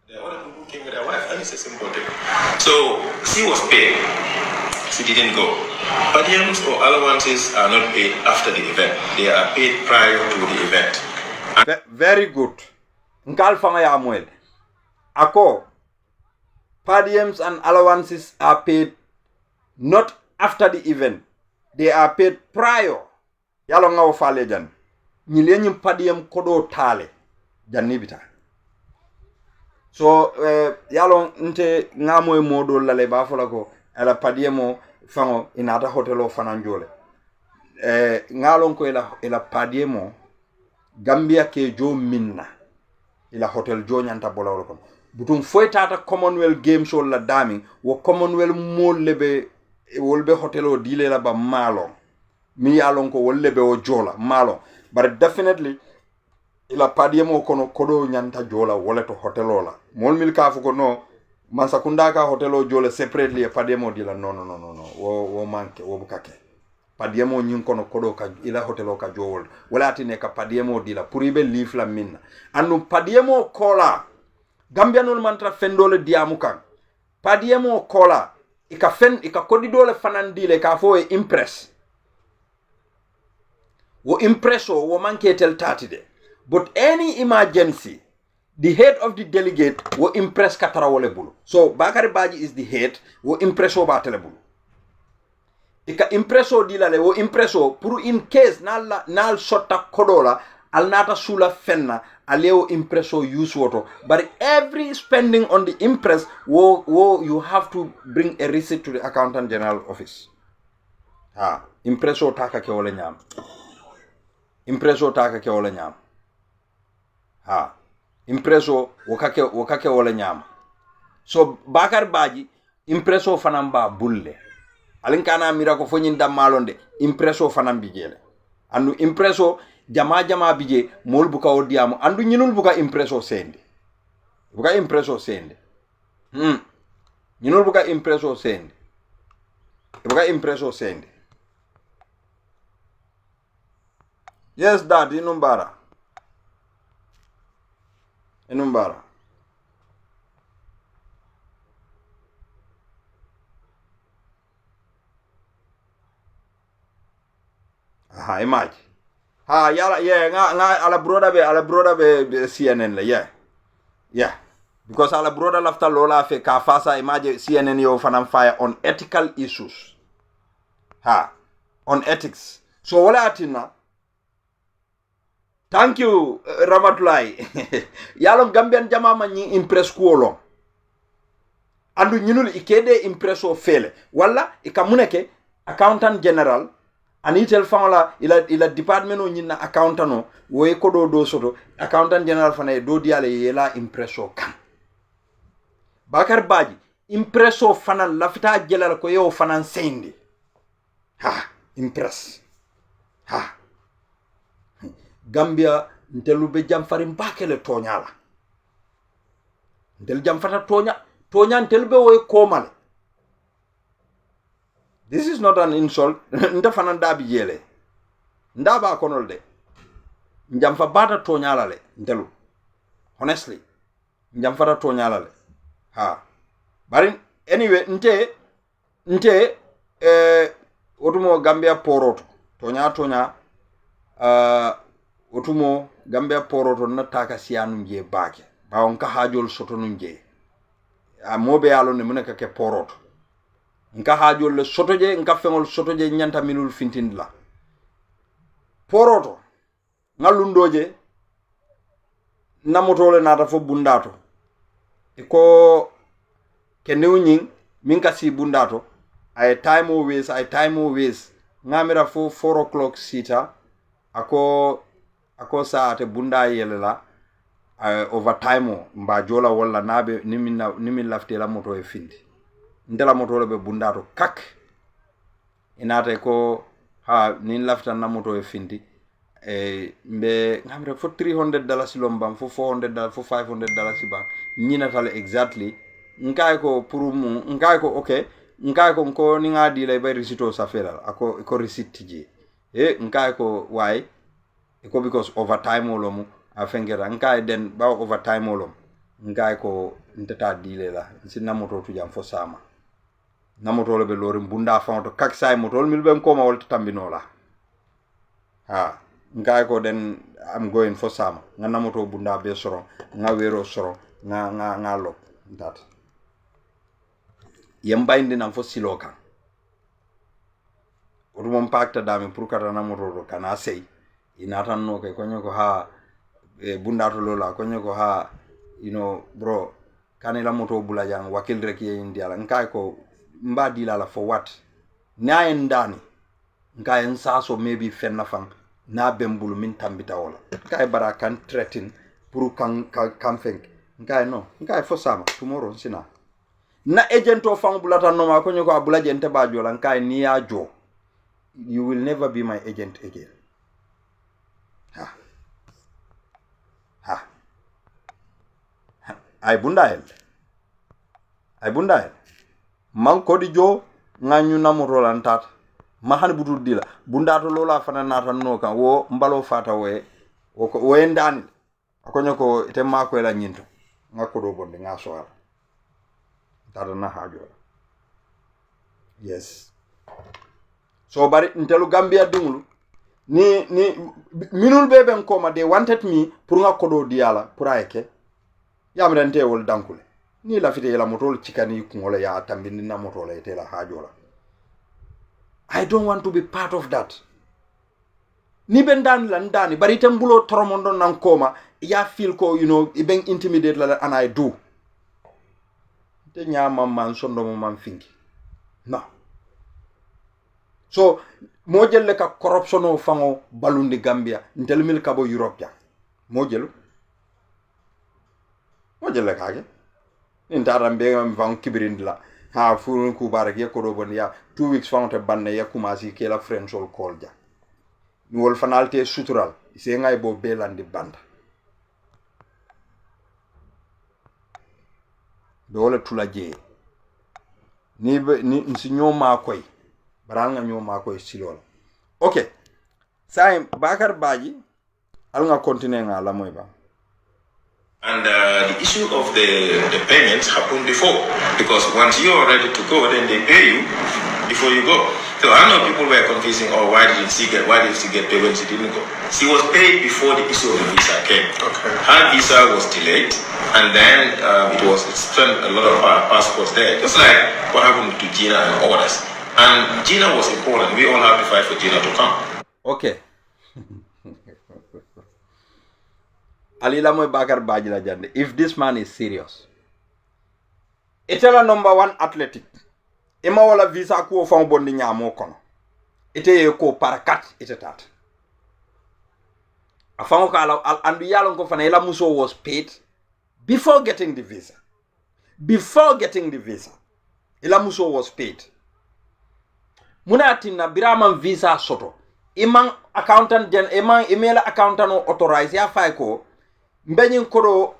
The other people came with their wife, and it's a simple thing. So she was paid. She didn't go. Padiums or allowances are not paid after the event. They are paid prior to the event. Very good. Nkal fanga ya mwel. Ako, padiums and allowances are paid not after the event. They are paid prior. Yalo nga wafale jan. Nyilenyi padiem kodo tale. Janibita. So, yalo nte nga mwe modo lale bafola ko. Ala padiemo fango inata hotelo fananjole. Nga lonko ila padiemo Gambia ke jo minna. Ila hotel jo nyanta bola wala kom. Butum foy tata Commonwealth Games wala dami. Wo Commonwealth mo lebe wolbe hotelo dile la ba malo mi yalon ko wolle be o jola malo but definitely ila padiemo kono kodo nyanta jola wole to hotelo la mol mil ka fuko no masakunda ka hotelo jola separately e padiemo dila no wo manke wo bukake padiemo nyin kono kodo ka ila hotelo ka jowol wala atine ka padiemo dila pour ibe live la minna anu padiemo kola gambianol mantra fendole diamu kan padiemo kola ika kodi dole fanandile ka fo impress wo impresso wo manke tel tatide but any emergency the head of the delegate wo impress katara wole bulu so Bakari Baji is the head wo impresso ba tele bulu ika impresso dilale wo impresso pour in case nal sotta kodola al nata sula fenna aleo impresso use woto but every spending on the impress wo you have to bring a receipt to the accountant general office impresso taka ke wala nyam impresso wakake wala nyam so Bakar Baji impresso fanamba bulle alinkana mira ko fonyin damalonde impresso fanambi jele andu impresso jama bije mol buka odiamu andu nyinul buka impresso sende nyinul buka impresso sende Yes, Dad, inumbara. Inumbara. Aha, imagine. Ha, yala, yeah, nga ala broda be CNN la, yeah. Yeah. Because ala broda lafta lola fe ka fasa imagine CNN yo fanan fire on ethical issues. Ha, on ethics. So wala atina. Thank you, Ramatulai. Yalom Gambian jama ma nyi impress kuolong. Andu nyinul ikede impresso fele. Wala ikamuneke accountant general anitel fangla ila department o nyina accountant no woy kodo do soto accountant general fana do diale yela impresso kan. Bakar Baji impresso fana lafita jelal ko yo fana sendi. Ha, impress. Ha. Gambia ntelu be jam farim bakele tonyala. Ntel jam fata tonya ntel be woy komal. This is not an insult. Nda fana ndabi jele. Ndaba konol de. Njam fa bata tonyala le ntelu. Honestly. Njam fata tonyala le. Ha. But anyway, nte otumo Gambia poroto. Tonya otumo Gambia poroto na taka siyanu nje bake. Ba onka hajol soto nje. Mobe yalo ne muneka ke poroto. Nka hajol le soto je nka fengol soto je nyanta minul fintindla. Poroto ngalundoje namotole nata fo bundato. Iko kenew nying minka si bundato ay time always ngamira fo 4 o'clock sita ako saate bunda yelela overtime mba jola wala nabe nimin lafte la moto e findi ndela moto le be bundato kak inate ko ha nin lafta na moto e findi mbe ngamira fo $300 lombam fo $400 fo $500 ba nyina tale exactly nkai ko purumu nkai ko okay nkai ko ni ngadi lay bay risito safera ko receipt ji nkai ko why ko because overtime olomu afengera nkai den ba overtime olom nkai ko ntata dile la sinna moto tu jam fo sama na moto le be lori bunda fonto kak say moto mil ben ko ma wol tambinola ha nkai ko den I'm going for sama ngana moto bunda be soro nga wero soro nga lok that yembayndi nan fo silo kan otumon pakta dami pour kata na moto kana sey inatan no ke konyo ko ha bundato lola konyo ko ha bro kanela moto bula jang wakil rek ye indiala nkai ko mbadi la for what na endani nkai ensaso maybe fenna fang na bembulu min tambita wala nkai bara kan threaten pour kan fenk nkai no nkai fo sama tomorrow sina na agent of fang bulata no ma konyo ko abula jente ba jola nkai ni ya jo you will never be my agent again. Ay bundael man kodi jo nganyu na moto lantat mahan butul dila bundato lola fana nata no kan wo mbalo fata wo endani akonyo ko ite mako ela nyinto ngako do bonde ngaso ala tada na hajo yes so bari ntelu Gambia dungulu ni minul bebe nkoma they wanted me pour ngako do diala pour ayeke yamrante wol dankule ni la fite la motol chikani kungola ya tambindi na motola etela hajola. I don't want to be part of that. Ni bendan landani bari tembulo toromondo nan koma ya feel ko ibeng intimidate la and I do. Te nyama man sondo mo man finki. No. So mojelle ka corruption o fango balundi Gambia ntelmil kabo Europe ja. Mojelu kage intaram be ngam van kibrindla ha furun ku barak ye ko do bon ya 2 weeks fonte banne ya commencé ke la friend sol call ja ni wol fanalte sutural se ngay bo belandi banda do wala tula je ni si nyoma koy baral nga nyoma koy silol okay Sai Bakar Baji, I'll not continue nga lamoy ba. And the issue of the payments happened before, because once you are ready to go, then they pay you before you go. So I know people were confusing, why did she get paid when she didn't go? She was paid before the issue of the visa came. Okay. Her visa was delayed, and then it spent a lot of passports there, just like what happened to Gina and others. And Gina was important. We all have to fight for Gina to come. Okay. Alila moy Bakar Baji la jande. If this man is serious, itela #1 athletic. Ima wala visa ko fa bondi nyamo kono. Ite ko parakat ite tat. Afango ka andu yalon ko fana ila muso was paid before getting the visa. Before getting the visa. Ila muso was paid. Muna tinna biraman visa soto. Imang accountant imang email accountant no authorize ya fay ko mbenyin kodo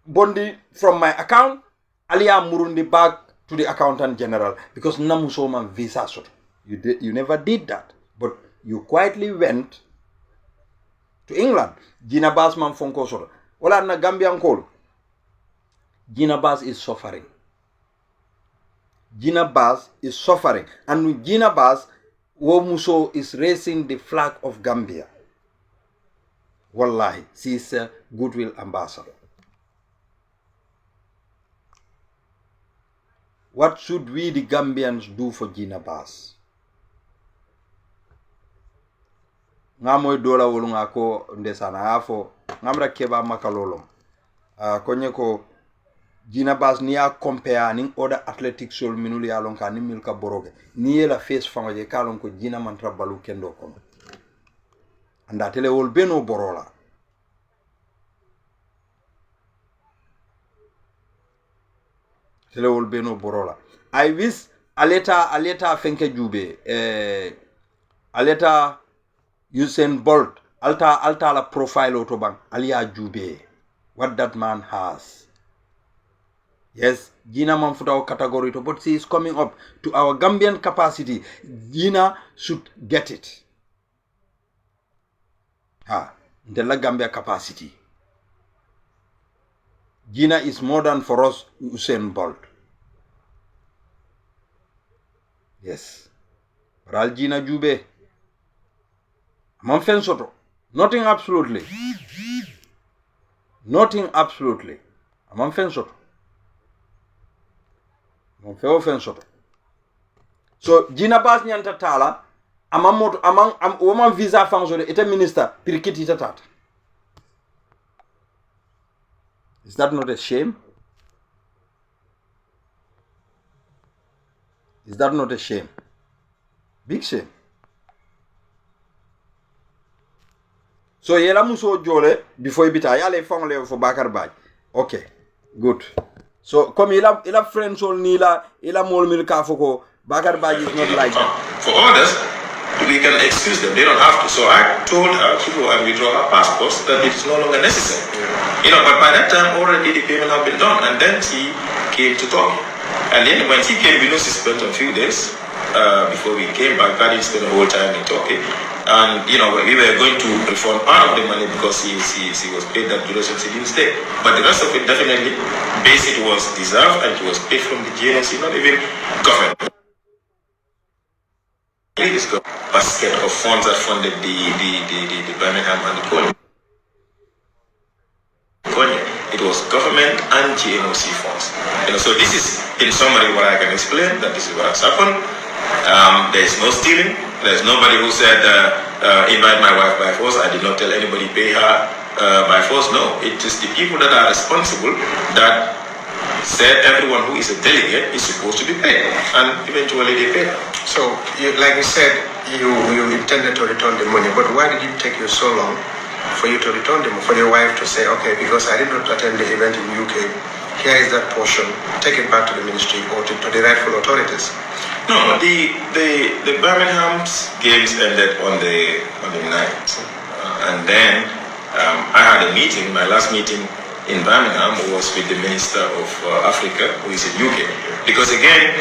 bondi from my account aliya murundi back to the accountant general because namuso man visa soto. You never did that, but you quietly went to England. Gina Bass man fonko soto wala na Gambian call. Gina Bass is suffering. Gina Bass is suffering, and with Gina Bass Womuso is raising the flag of Gambia. Wallahi, she is a goodwill ambassador. What should we the Gambians do for Gina Bass? Ngamoy dola wolunga ko ndesana afo ngamra keba makalolom. Konye ko Gina Bass niya compare ning other athletic sol minuli alon ka ni milka boroge ni la face fanga je kalon ko Gina mantra balu kendo kono anda tele wol beno borola I wish aleta fenke jube aleta Usain Bolt alta la profile autobang alia jube what that man has. Yes, Gina Manfutao category, but she is coming up to our Gambian capacity. Gina should get it. The Gambia capacity. Gina is more than for us Usain Bolt. Yes. Ral Gina Jube. Amam soto. Nothing absolutely. Nothing absolutely. Amam soto. So Gina Bass nyanta tala amang woman visa function ita minister pirikiti tata. Is that not a shame? Is that not a shame? Big shame. So yela muso jole before ibita yale fongle for Bakar Baji. Okay, good. So come ila friends all nila ila mol mil kafoko Bakar Baji is not like that. For others, we can excuse them. They don't have to. So I told her to go and withdraw her passports that it is no longer necessary. But by that time already the payment had been done, and then she came to talk. And then when she came, we know she spent a few days before we came back. I didn't spend the whole time in Turkey. And we were going to refund part of the money because she was paid that duration, she didn't stay. But the rest of it definitely, base it was deserved and it was paid from the GNC, not even government. This basket of funds that funded the Birmingham and the Corr. It was government and GNOC funds. So this is, in summary, what I can explain, that this is what has happened. There is no stealing. There's nobody who said, invite my wife by force. I did not tell anybody pay her by force. No, it is the people that are responsible that said everyone who is a delegate is supposed to be paid. And eventually they paid. So, like you said, you intended to return the money, but why did it take you so long for you to return them, for your wife to say, okay, because I did not attend the event in UK, here is that portion, take it back to the ministry or to the rightful authorities? No, the Birmingham's games ended on the 9th. And then I had a meeting, my last meeting in Birmingham was with the Minister of Africa, who is in UK. Because again,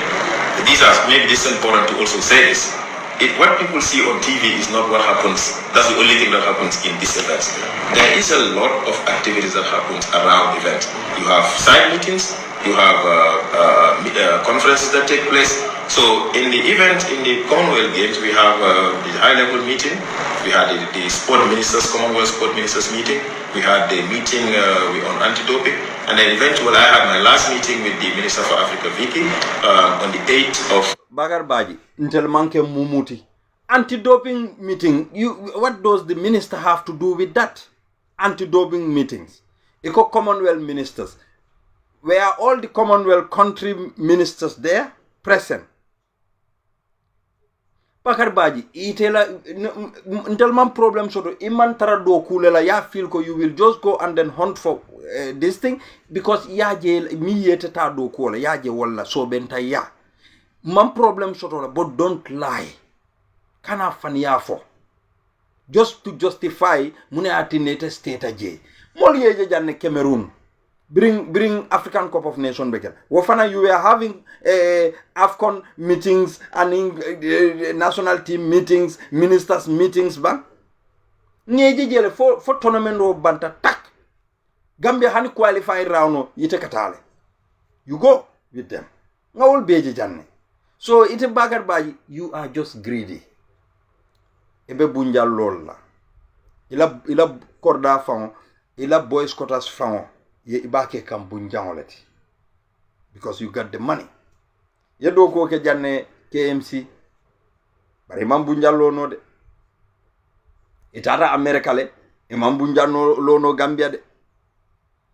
maybe this is important to also say this. what people see on TV is not what happens. That's the only thing that happens in these events. There is a lot of activities that happens around events. You have side meetings, you have conferences that take place. So in the event, in the Commonwealth Games, we have the high-level meeting. We had the sport ministers, Commonwealth sport ministers meeting. We had the meeting on anti-doping. And then eventually I had my last meeting with the Minister for Africa, Vicky, on the 8th of... Bagar Baji, until manke mumuti. Anti-doping meeting, what does the minister have to do with that? Anti-doping meetings. Eco Commonwealth ministers. Were all the Commonwealth country ministers there present? Bakar Baji, itela until man problem so iman tara do kulela ya feel ko you will just go and then hunt for this thing because ya je mi yete ta do kula ya je wala so benta ya man problem so but don't lie kana fan ya for just to justify mune atinete state je mol yeje janne Cameroon bring African Cup of Nations back. Wafana, you were having AFCON meetings and national team meetings, ministers meetings, bang. Nyeje jele for tournament ro banta tak. Gambia hani qualify round yite katale. You go with them. Ngawul beje janne. So ite bagar baji, you are just greedy. Ebe bunja lola. Ila korda fang, ila boys quotas fang. Ye ibake kambunjangoleti because you got the money ye do ko ke janne KMC bari mambunjallo no de itata America le e mambunjallo lo no Gambia de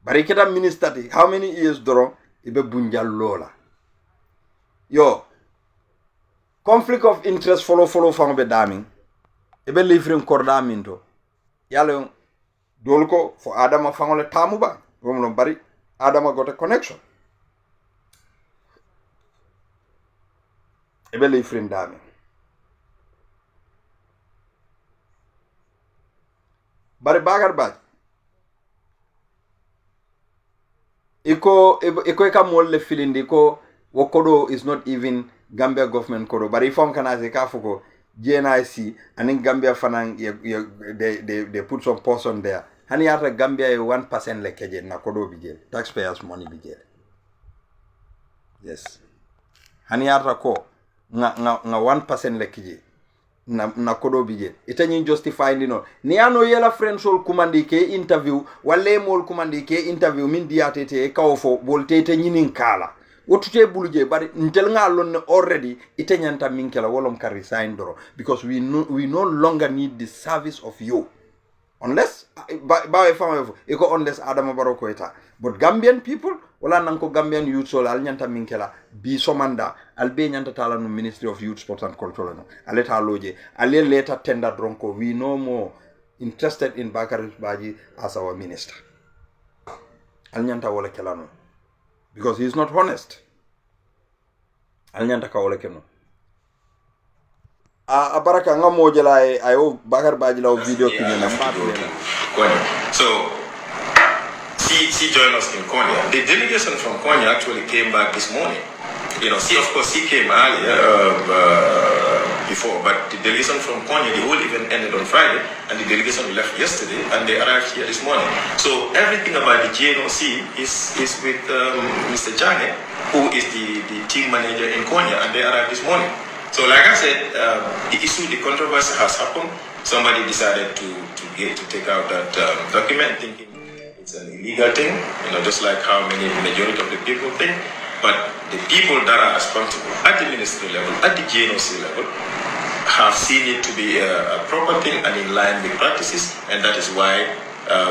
bari kita minister how many years doro ibe bunjallo la yo conflict of interest follow fang be daming ibe livring korda minto yalo dolko fo adama fangole tamu ba Woman bari Adama got a connection. Ebele friend dami. Bari bagar baj. Iko eka molle filindi ko wokodo is not even Gambia government kodo. Bari ifom kana se kafuko GNIC and in Gambia fanang they put some person there. Hani yata Gambia 1% lekeje na kodo bijel. Taxpayers money bijel. Yes. Hani yata ko nga 1% lekeje na kodo bijel. Ita nyi justify no. Ni ano yela friends all kumandi ke interview wale mol kumandi ke interview min diatete ka ofo voltete nyinin kala. Wotute buluje bari ntel nga lon already ita nyanta minkela wolom ka resign doro because we no longer need the service of you. Unless unless Adama Baroko eta. But Gambian people, wala nanko Gambian youth so al nyanta minkela bi somanda al be nyanta tala no Ministry of Youth, Sports and Culture no. Aleta loje, ale later tender dronko. We no more interested in Bakari Baji as our minister. Al nyanta wala kelano. Because he is not honest. Al nyanta ka wala kelano. Abaraka nga moja la ayo Bakar Baji la video kinye na So she joined us in Konya. The delegation from Konya actually came back this morning. You know, of course he came earlier before, but the delegation from Konya, the whole event ended on Friday, and the delegation left yesterday, and they arrived here this morning. So everything about the GNOC is with Mr. Jane, who is the team manager in Konya, and they arrived this morning. So like I said, the issue, the controversy has happened. Somebody decided to take out that document, thinking it's an illegal thing, you know, just like how majority of the people think. But the people that are responsible at the ministry level, at the GNOC level, have seen it to be a proper thing and in line with practices, and that is why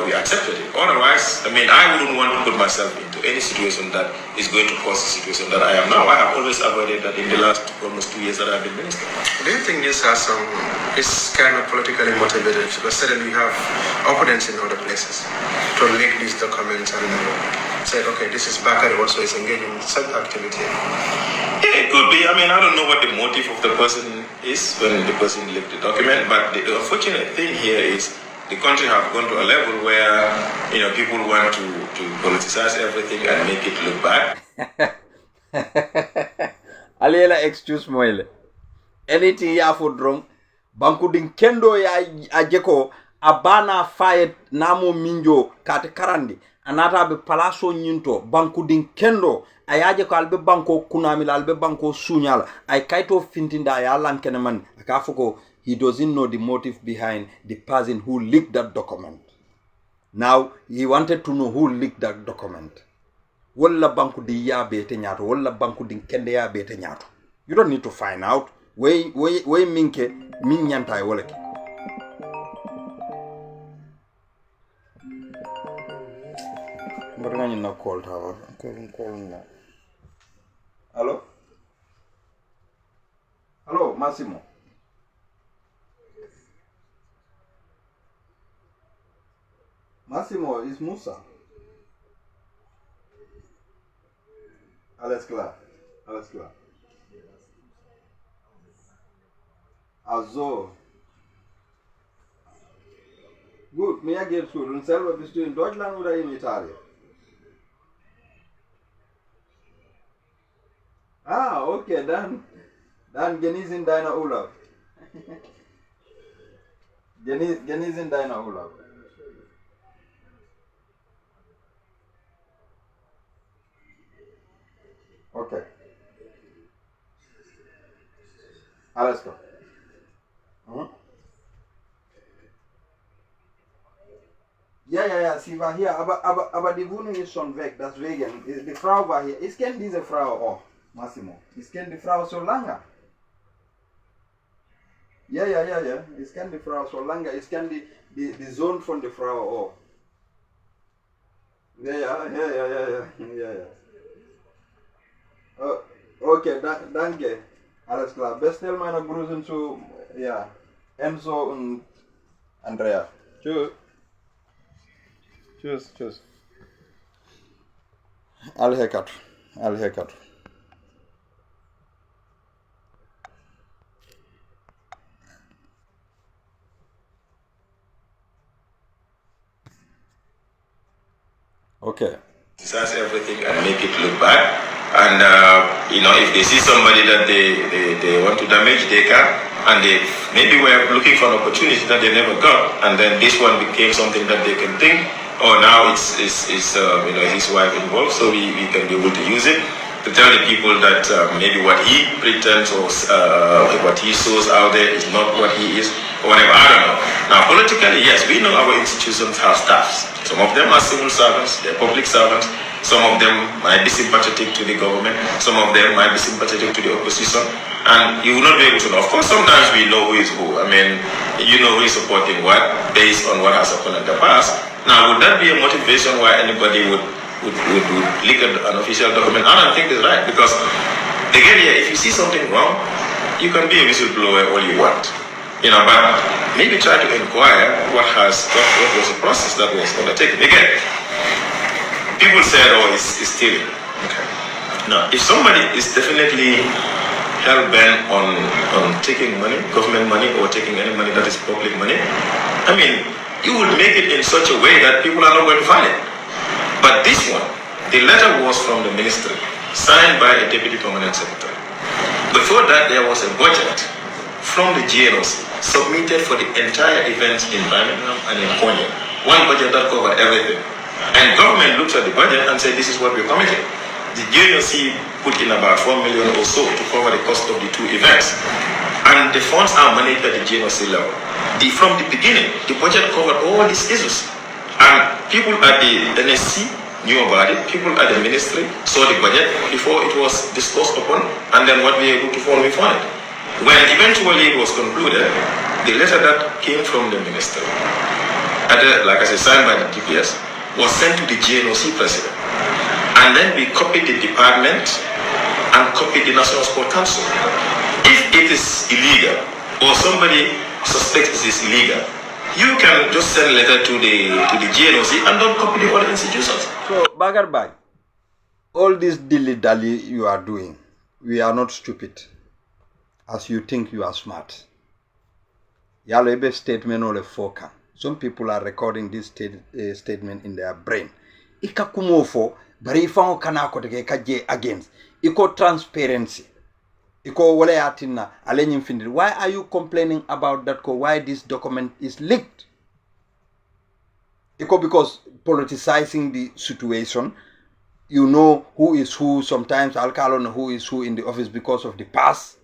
we accepted it. Otherwise, I mean, I wouldn't want to put myself into any situation that is going to cause the situation that I am now. I have always avoided that in the last almost 2 years that I've been minister. Do you think this has is kind of politically motivated? Because suddenly we have opponents in other places to leak these documents and say, okay, this is Bakari also is engaging in such activity. Yeah, it could be. I mean, I don't know what the motive of the person is when the person leaked the document, but the unfortunate thing here is the country have gone to a level where, you know, people want to politicize everything and make it look bad. Aliela excuse moile. anything ya fo drong banku din kendo ya ajeko abana fayet namo minjo kate karandi anata be palaso nyinto banku din kendo ayaje ko albe banko kunami albe banko sunyala ay kaito fintinda ya lankene man akafuko he doesn't know the motive behind the person who leaked that document. Now he wanted to know who leaked that document. Walla banku di ya bete nyato walla banku din kende ya bete nyato. You don't need to find out. Way minke min nyanta e wala ki. Mbara na call tawa. Call na. Hello? Hello, Massimo. Massimo, is Musa. Alles klar. Also. Gut, mehr geht's gut. Und selber bist du in Deutschland oder in Italien? Ah, okay, dann genießen deinen Urlaub. Genießen deinen Urlaub. Okay. Alles klar. Ja, sie war hier, aber die Wohnung ist schon weg, deswegen, die Frau war hier. Ich kenne diese Frau auch, Massimo. Ich kenne die Frau so lange. Ja, ich kenne die Frau so lange. Ich kenne die Sohn von der Frau auch. Ja. Okay, danke. Alles klar. Bestell meine Grüße zu Enzo und Andrea. Tschüss. Alhekat. Okay. Discuss everything and make it look bad. And if they see somebody that they want to damage, they can. And they maybe were looking for an opportunity that they never got, and then this one became something that they can think, oh, now it's his wife involved, so we can be able to use it to tell the people that maybe what he pretends or what he shows out there is not what he is, or whatever. I don't know. Now, politically, yes, we know our institutions have staffs. Some of them are civil servants, they're public servants. Some of them might be sympathetic to the government. Some of them might be sympathetic to the opposition. And you will not be able to know. Of course, sometimes we know who is who. I mean, you know who is supporting what based on what has happened in the past. Now, would that be a motivation why anybody would leak an official document? I don't think it's right. Because, again, if you see something wrong, you can be a whistleblower all you want. But maybe try to inquire what was the process that was undertaken. Again, people said, it's stealing. Okay. Now, if somebody is definitely hell-bent on taking money, government money, or taking any money that is public money, I mean, you will make it in such a way that people are not going to find it. But this one, the letter was from the ministry, signed by a deputy permanent secretary. Before that, there was a budget from the GNOC submitted for the entire events in Birmingham and in Corr. One budget that covered everything. And government looked at the budget and said, this is what we're committing. The GNOC put in about 4 million or so to cover the cost of the two events. And the funds are managed at the GNOC level. From the beginning, the budget covered all these issues. And people at the NSC knew about it. People at the ministry saw the budget before it was discussed upon, and then what we were able to follow we found it. When eventually it was concluded, the letter that came from the ministry, like I said, signed by the DPS, was sent to the GNOC president. And then we copied the department and copied the National Sport Council. If it is illegal, or somebody suspects it is illegal, you can just send a letter to the GNOC and don't copy the other institutions. So, Bagarbai, all this dilly-dally you are doing, we are not stupid, as you think you are smart. Yalebe statement or foka. Some people are recording this statement in their brain. Ika kumofo, bari ifan kanako teke kaje against. Iko transparency. iko wala yatinna ale nyim findi. Why are you complaining about that ko? Why this document is leaked? Iko because politicizing the situation. You know who is who. Sometimes I'll call on who is who in the office because of the past,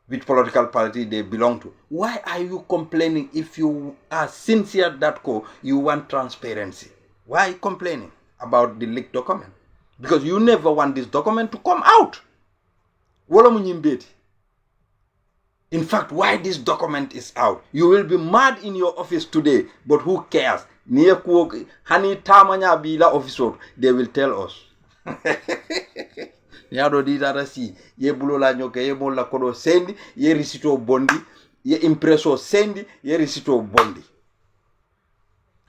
which political party they belong to. Why are you complaining if you are sincere that you want transparency? Why are you complaining about the leaked document? Because you never want this document to come out. In fact, why this document is out, you will be mad in your office today, but who cares? They will tell us. Yado di dara si ye bulo la nyoke ye mo la kodo sendi ye risito bondi ye impresso sendi ye risito bondi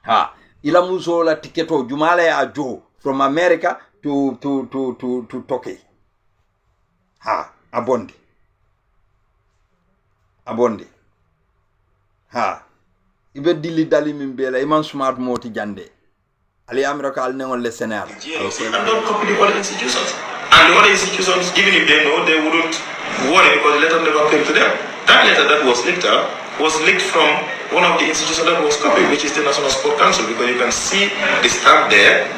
ha ila muso la tiketo jumala ya jo from America to Turkey ha abondi ha ibe dili dali mimbela iman smart moti jande Ali America al nengon le Sénégal. And don't copy the other institutions. And the other institutions, even if they know, they wouldn't worry because the letter never came to them. That letter that was leaked from one of the institutions that was copied, which is the National Sport Council, because you can see the stamp there,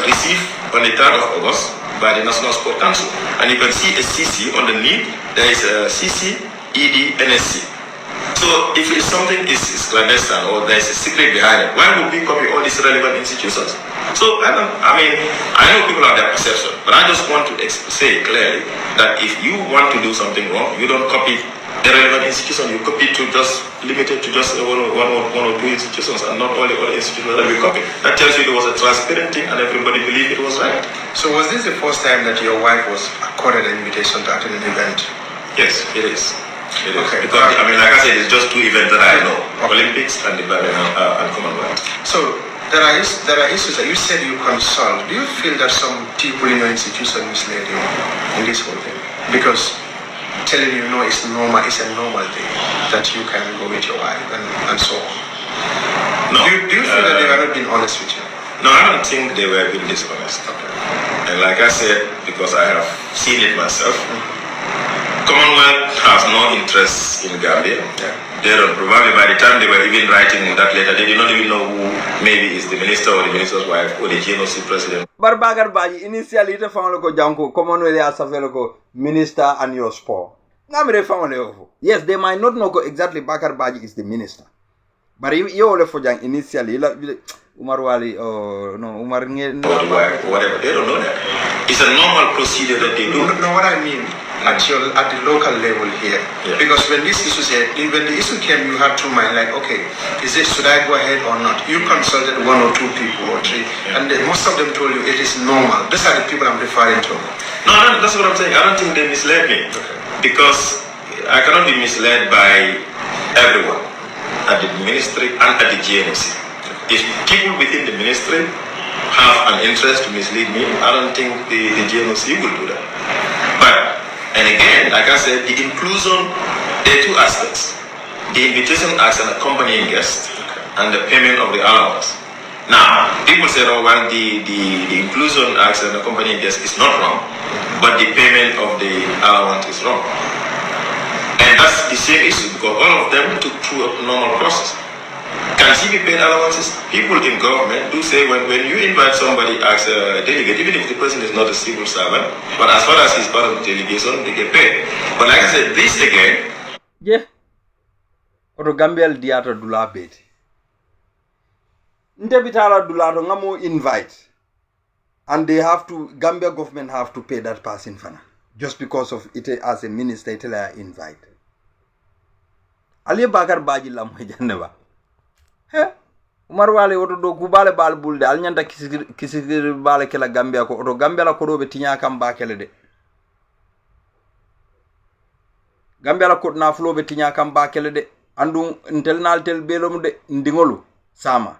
received on the 3rd of August by the National Sport Council. And you can see a CC underneath, there is a CC, ED, NSC. So if something is clandestine or there is a secret behind it, why would we copy all these relevant institutions? So I know people have their perception, but I just want to say clearly that if you want to do something wrong, you don't copy the relevant institution, you copy to just limited to just one or two institutions and not all the other institutions that we copy. That tells you it was a transparent thing and everybody believed it was right. So was this the first time that your wife was accorded an invitation to attend an event? Yes, it is. Okay. Because, like I said, it's just two events that I know. Olympics and the and Commonwealth. So there are issues that you said you consult. Do you feel that some people in your institution misled you in this whole thing? Because telling you no is normal, it's a normal thing that you can go with your wife and so on. No. Do you feel that they were not being honest with you? No, I don't think they were being dishonest. Okay. And like I said, because I have seen it myself, Commonwealth has no interest in Gambia. Yeah. They don't, probably by the time they were even writing that letter, they did not even know who maybe is the minister or the minister's wife or the GNOC president. Barbagar Baji initially ite family ko janko Commonwealth ya safelo ko minister and your sport. Ngamre family of. Yes, they might not know exactly Bakar Baji is the minister. But you ole for jang initially Umar Wali or no Umar whatever, they don't know that. It's a normal procedure that they do. No, what I mean at the local level here, because when this issue when the issue came, you had to mind like, okay, should I go ahead or not? You consulted one or two people or three, and most of them told you it is normal. These are the people I'm referring to. No, that's what I'm saying. I don't think they misled me, because I cannot be misled by everyone at the ministry and at the GNC. If people within the ministry have an interest to mislead me, I don't think the GNC will do that. But, and again, like I said, the inclusion, there are two aspects. The invitation as an accompanying guest and the payment of the allowance. Now, people say, oh, well, the inclusion as an accompanying guest is not wrong, but the payment of the allowance is wrong. And that's the same issue, because all of them took through a normal process. Can she be paid allowances? People in government do say when you invite somebody as a delegate, even if the person is not a civil servant, but as far as he's part of the delegation, they get paid. But like I said, this again... Yeah. Oto Gambia diato dula beti. Ndebitala dulato ngamo invite. And they have to, Gambia government have to pay that person fana. Just because of it as a minister, it invite. Ali Bakar Baji la mwejaneba. Umar Wali oto do kubale bal bulde al nyanda kisikir bale kela Gambia ko oto Gambia la kodo be tinya kam ba kele de Gambia la ko na flo be tinya kam ba kele de andu intel nal tel belom de ndingolu sama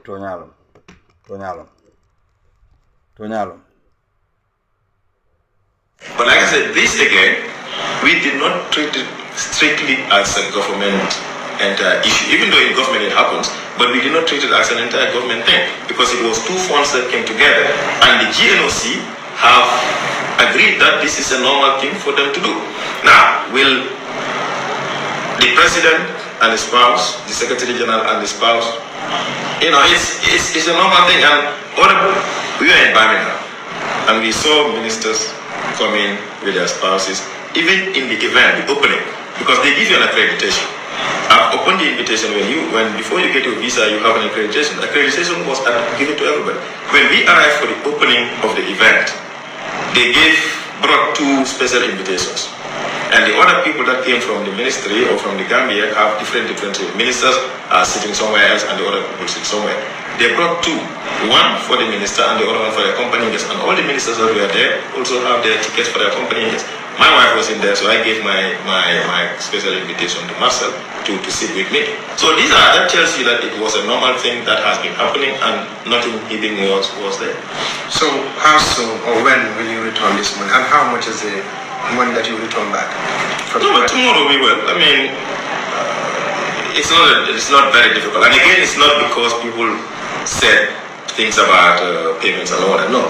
tonyalom But like I said, this again, we did not treat it strictly as a government entire issue, even though in government it happens, but we did not treat it as an entire government thing because it was two funds that came together, and the GNOC have agreed that this is a normal thing for them to do. Now, will the president and the spouse, the secretary general and the spouse, it's a normal thing. And we were in Birmingham, and we saw ministers come in with their spouses, even in the event, the opening, because they give you an accreditation. Upon the invitation, before you get your visa, you have an accreditation. Accreditation was given to everybody. When we arrived for the opening of the event, they brought two special invitations. And the other people that came from the ministry or from the Gambia have different ministers are sitting somewhere else and the other people sit somewhere. They brought two, one for the minister and the other one for the accompanying guests. And all the ministers that were there also have their tickets for the accompanying guests. My wife was in there, so I gave my special invitation to Marcel to sit with me. So that tells you that it was a normal thing that has been happening and nothing hidden was there. So how soon or when will you return this money, and how much is the money that you return back? Tomorrow we will. I mean, it's not very difficult. And again, it's not because people said things about payments and all that. No,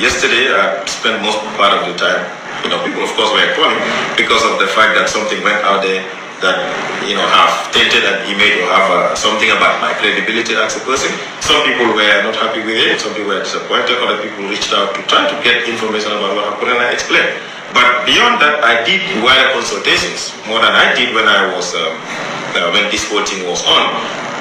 yesterday I spent most part of the time. People of course were calling because of the fact that something went out there that have tainted an image or have something about my credibility as a person. Some people were not happy with it. Some people were disappointed. Other people reached out to try to get information about what happened, and I explained. But beyond that, I did wider consultations more than I did when I was when this whole thing was on.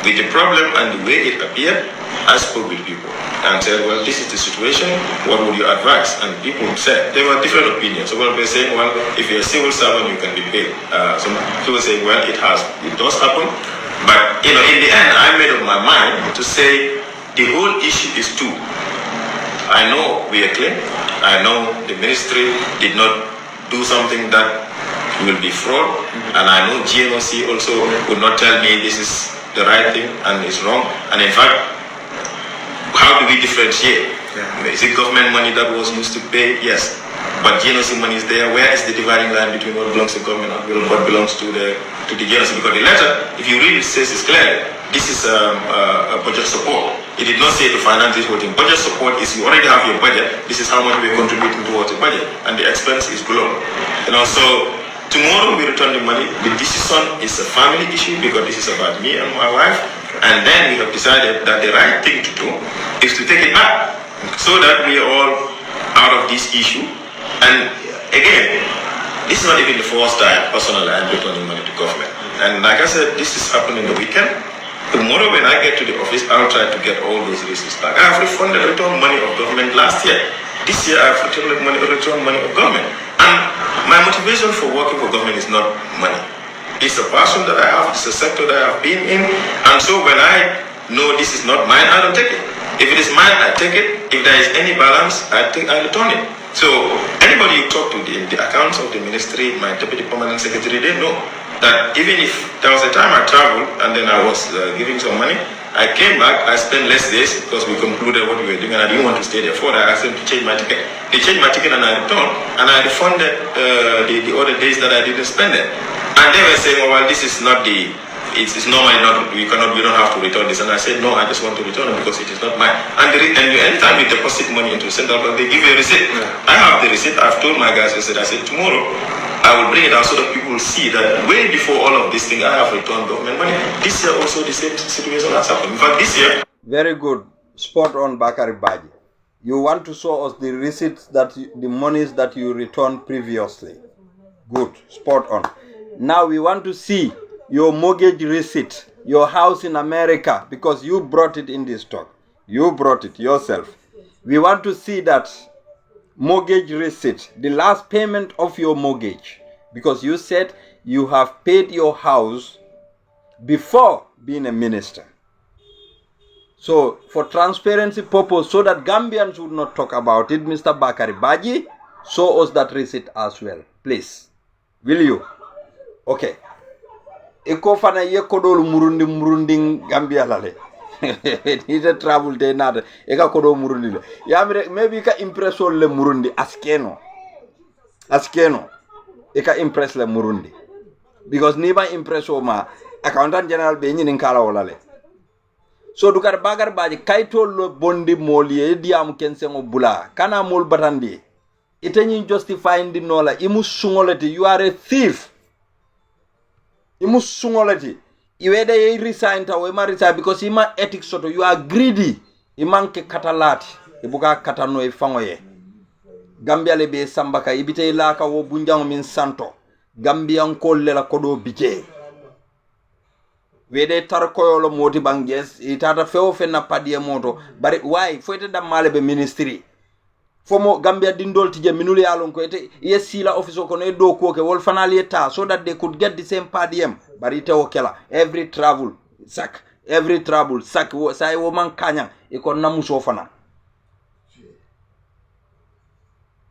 With the problem and the way it appeared, I spoke with people and said, well, this is the situation, what would you advise? And people said, there were different opinions. So one was saying, well, if you're a civil servant, you can be paid. Some people saying, well, it does happen. But, in the end, I made up my mind to say, the whole issue is two. I know we are clean. I know the ministry did not do something that will be fraud. And I know GNOC also would not tell me this is the right thing and it's wrong. And in fact, how do we differentiate? Yeah. Is it government money that was used to pay? Yes. But GNOC money is there. Where is the dividing line between what belongs to government and what belongs to the GNOC? Because the letter, if you read it, says it's clear. This is a budget support. It did not say to finance this whole thing. Budget support is you already have your budget. This is how much we're contributing towards the budget. And the expense is below. So tomorrow we return the money. The decision is a family issue because this is about me and my wife. And then we have decided that the right thing to do is to take it back so that we are all out of this issue. And again, this is not even the first time personally I'm returning money to government. And like I said, this is happening the weekend. Tomorrow when I get to the office, I'll try to get all those receipts back. I have returned money of government last year. This year I have returned money of government. And my motivation for working for government is not money. It's a passion that I have, it's a sector that I have been in. And so when I know this is not mine, I don't take it. If it is mine, I take it. If there is any balance, I return it. So anybody you talk to in the accounts of the ministry, my deputy permanent secretary, they know that even if there was a time I traveled and then I was giving some money, I came back, I spent less days because we concluded what we were doing and I didn't want to stay there for that. I asked them to change my ticket. They changed my ticket and I returned and I refunded the other days that I didn't spend there. And they were saying, oh, well, this is not it's normally not, we don't have to return this. And I said, no, I just want to return it because it is not mine. And anytime you deposit money into the central bank, they give you a receipt. Yeah. I have the receipt. I've told my guys, I said, tomorrow I will bring it out so that people will see that way before all of this thing, I have returned government money. This year also the same situation has happened. In fact, this year. Very good. Spot on, Bakari Baji. You want to show us the receipts the monies that you returned previously. Good. Spot on. Now we want to see your mortgage receipt, your house in America, because you brought it in this talk. You brought it yourself. We want to see that mortgage receipt, the last payment of your mortgage, because you said you have paid your house before being a minister. So for transparency purpose, so that Gambians would not talk about it, Mr. Bakari Baji, show us that receipt as well, please. Will you? Okay. Eko fana ye kodol murundi Gambia lale. He's a travel day nada. Eka kodo murundi le. Ya maybe ka impresso le murundi askeno. Eka impress le murundi. because niba impresso ma accountant general be nyinin kala wala le so dukar bagar baji kaytol lo bondi moliye diam kensengo bula kana mol batandi itenyin justifying di nola imu sungolati you are a thief imu sungolati iwede ye resign ta we ma resign because ima ethics soto you are greedy imanke katalati ibuka katano e fangoye Gambia le be sambaka ibite ilaka wo bunjango min santo Gambia nkolle la kodo bije wede tar koyolo moti banges itata fewo fenna padie moto bari why foyte dam male be ministry fomo Gambia dindol tije minuli yalon ko ete yesila office ko ne do ko ke wol fanal yeta so that they could get the same padiem bari te o kela every travel sak say wo man kanya e ko namuso fana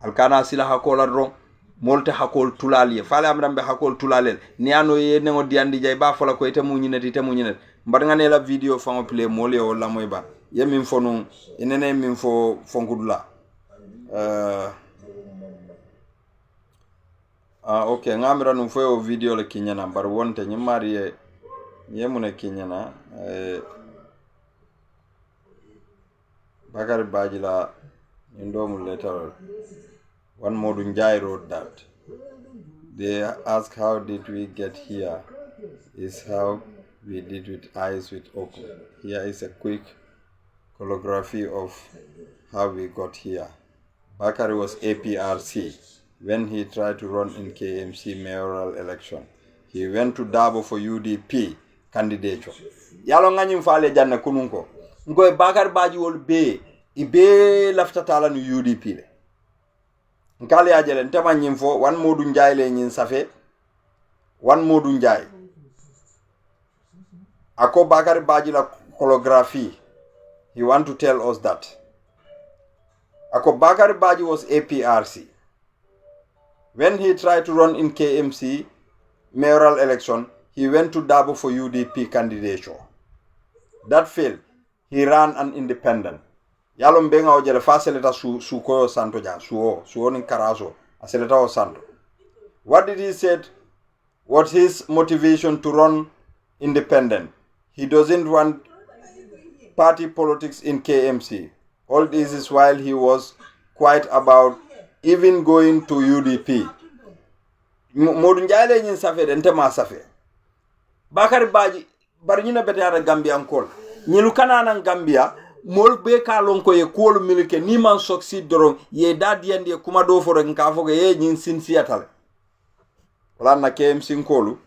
alkana sila hakola ron molte hakol tulali fale amram be hakol tulalel ni ano ye nengo diandi jay ba fola ko ite muñinet mbar nga ne la video fango play mole o la moy ba ye min fonu inene min fo fonkudula okay ngamira no fo video le kinyana bar wonte ni mariye ye mune kinyana Bakari Bajila indomu letter one Modun Jai wrote that. They ask how did we get here is how we did with eyes with open. Here is a quick holography of how we got here. Bakari was APRC when he tried to run in KMC mayoral election. He went to Dabo for UDP candidature. Yalo nganyim fale janna kununko. Ngoy Bakari Baji wol be ibe lafta tala ni UDP le. Nkali ajele ntema nyimfo wan Modou Njai le nyin safe wan Modou Njai ako Bakari Baji la holography. He want to tell us that ako Bakari Baji was APRC when he tried to run in KMC mayoral election. He went to Dabo for UDP candidature. That failed. He ran an independent. Yalo mbenga ojele fa seleta su koyo santo jan suo ni karaso aseleta o santo. What did he said? What his motivation to run independent? He doesn't want party politics in KMC. All this is while he was quiet about even going to UDP. Modou Njai nyin safe de ntema safe. Bakari Baji bari ñina bete ara Gambia ankol. Ñilu kanana Gambia mol be ka lon ko ye kolu milike ni man succeed doron ye dadi yandi kuma do fo rek ka fo ye ñin sin siatal. Wala na KMC nkolu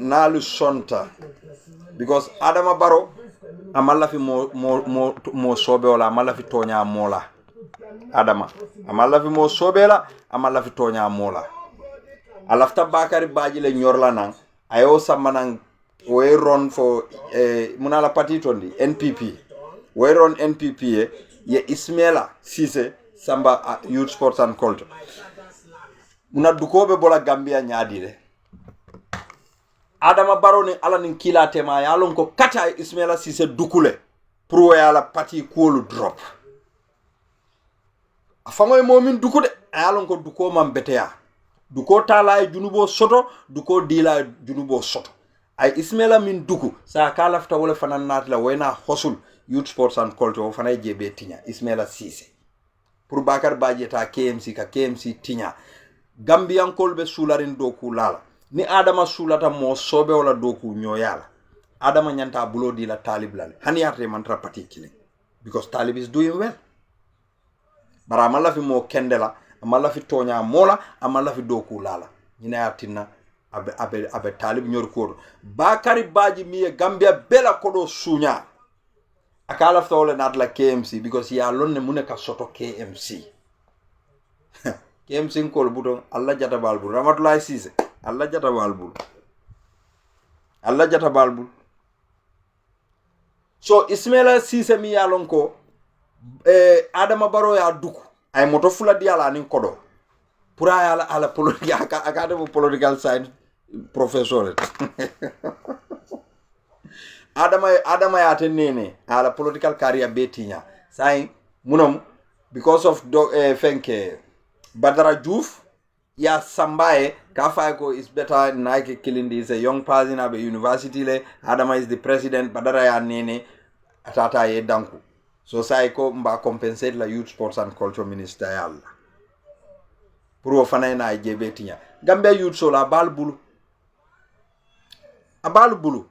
nalu sonta because Adama Barrow amalla fi mo sobe wala amalla fi tonya mola Adama amalla fi mo sobe la amalla fi tonya mola alafta Bakari Baji le nyorla nan ayo samanan we run for munala party tondi NPP we run NPP ye Ismaila Cisse samba youth sports and culture muna dukobe bola Gambia nyaadile Adama Barrow ni ala nin kila tema yalon ko kata Ismaila Cisse dukule pro yala party kolu drop afangoy momin dukude yalon ko duko mam beteya duko tala junubo soto duko dila junubo soto ay Ismaila min duku sa kalafta wala fanan natla wayna hosul youth sports and culture fanay jebe tinya Ismaila Cisse pour Bakari Baji ta KMC ka KMC tinya Gambian kolbe sularin doku lala ni Adama sulata mo sobe wala doku nyoyala Adama nyanta bulo dila talib lale hani arte mantra particular because talib is doing well bara amala fi mo kendela amala fi tonya mola amala fi doku lala ñina yatina abe talib nyor ko Bakari Baji mi Gambia bela kodo sunya akala fawle not la KMC because ya lonne muneka soto KMC KMC ko buton Allah jata balbu Ramatullah Cisse Allah jata balbu so Ismaila Cisse mi yalon ko Adama Barrow ya duku ay moto fula di ala nin kodo pura ala politique academy political science professor Adama ya tenene ala political career betinya sai munam because of Badara Diouf ya sambaye Kafako is better Nike Kilindi is a young person at the university le Adama is the president Badara ya nene atata ye danku so saiko mba compensate la youth sports and culture minister yalla pour fana na jebe tinya Gambia youth so la bal bulu abal bulu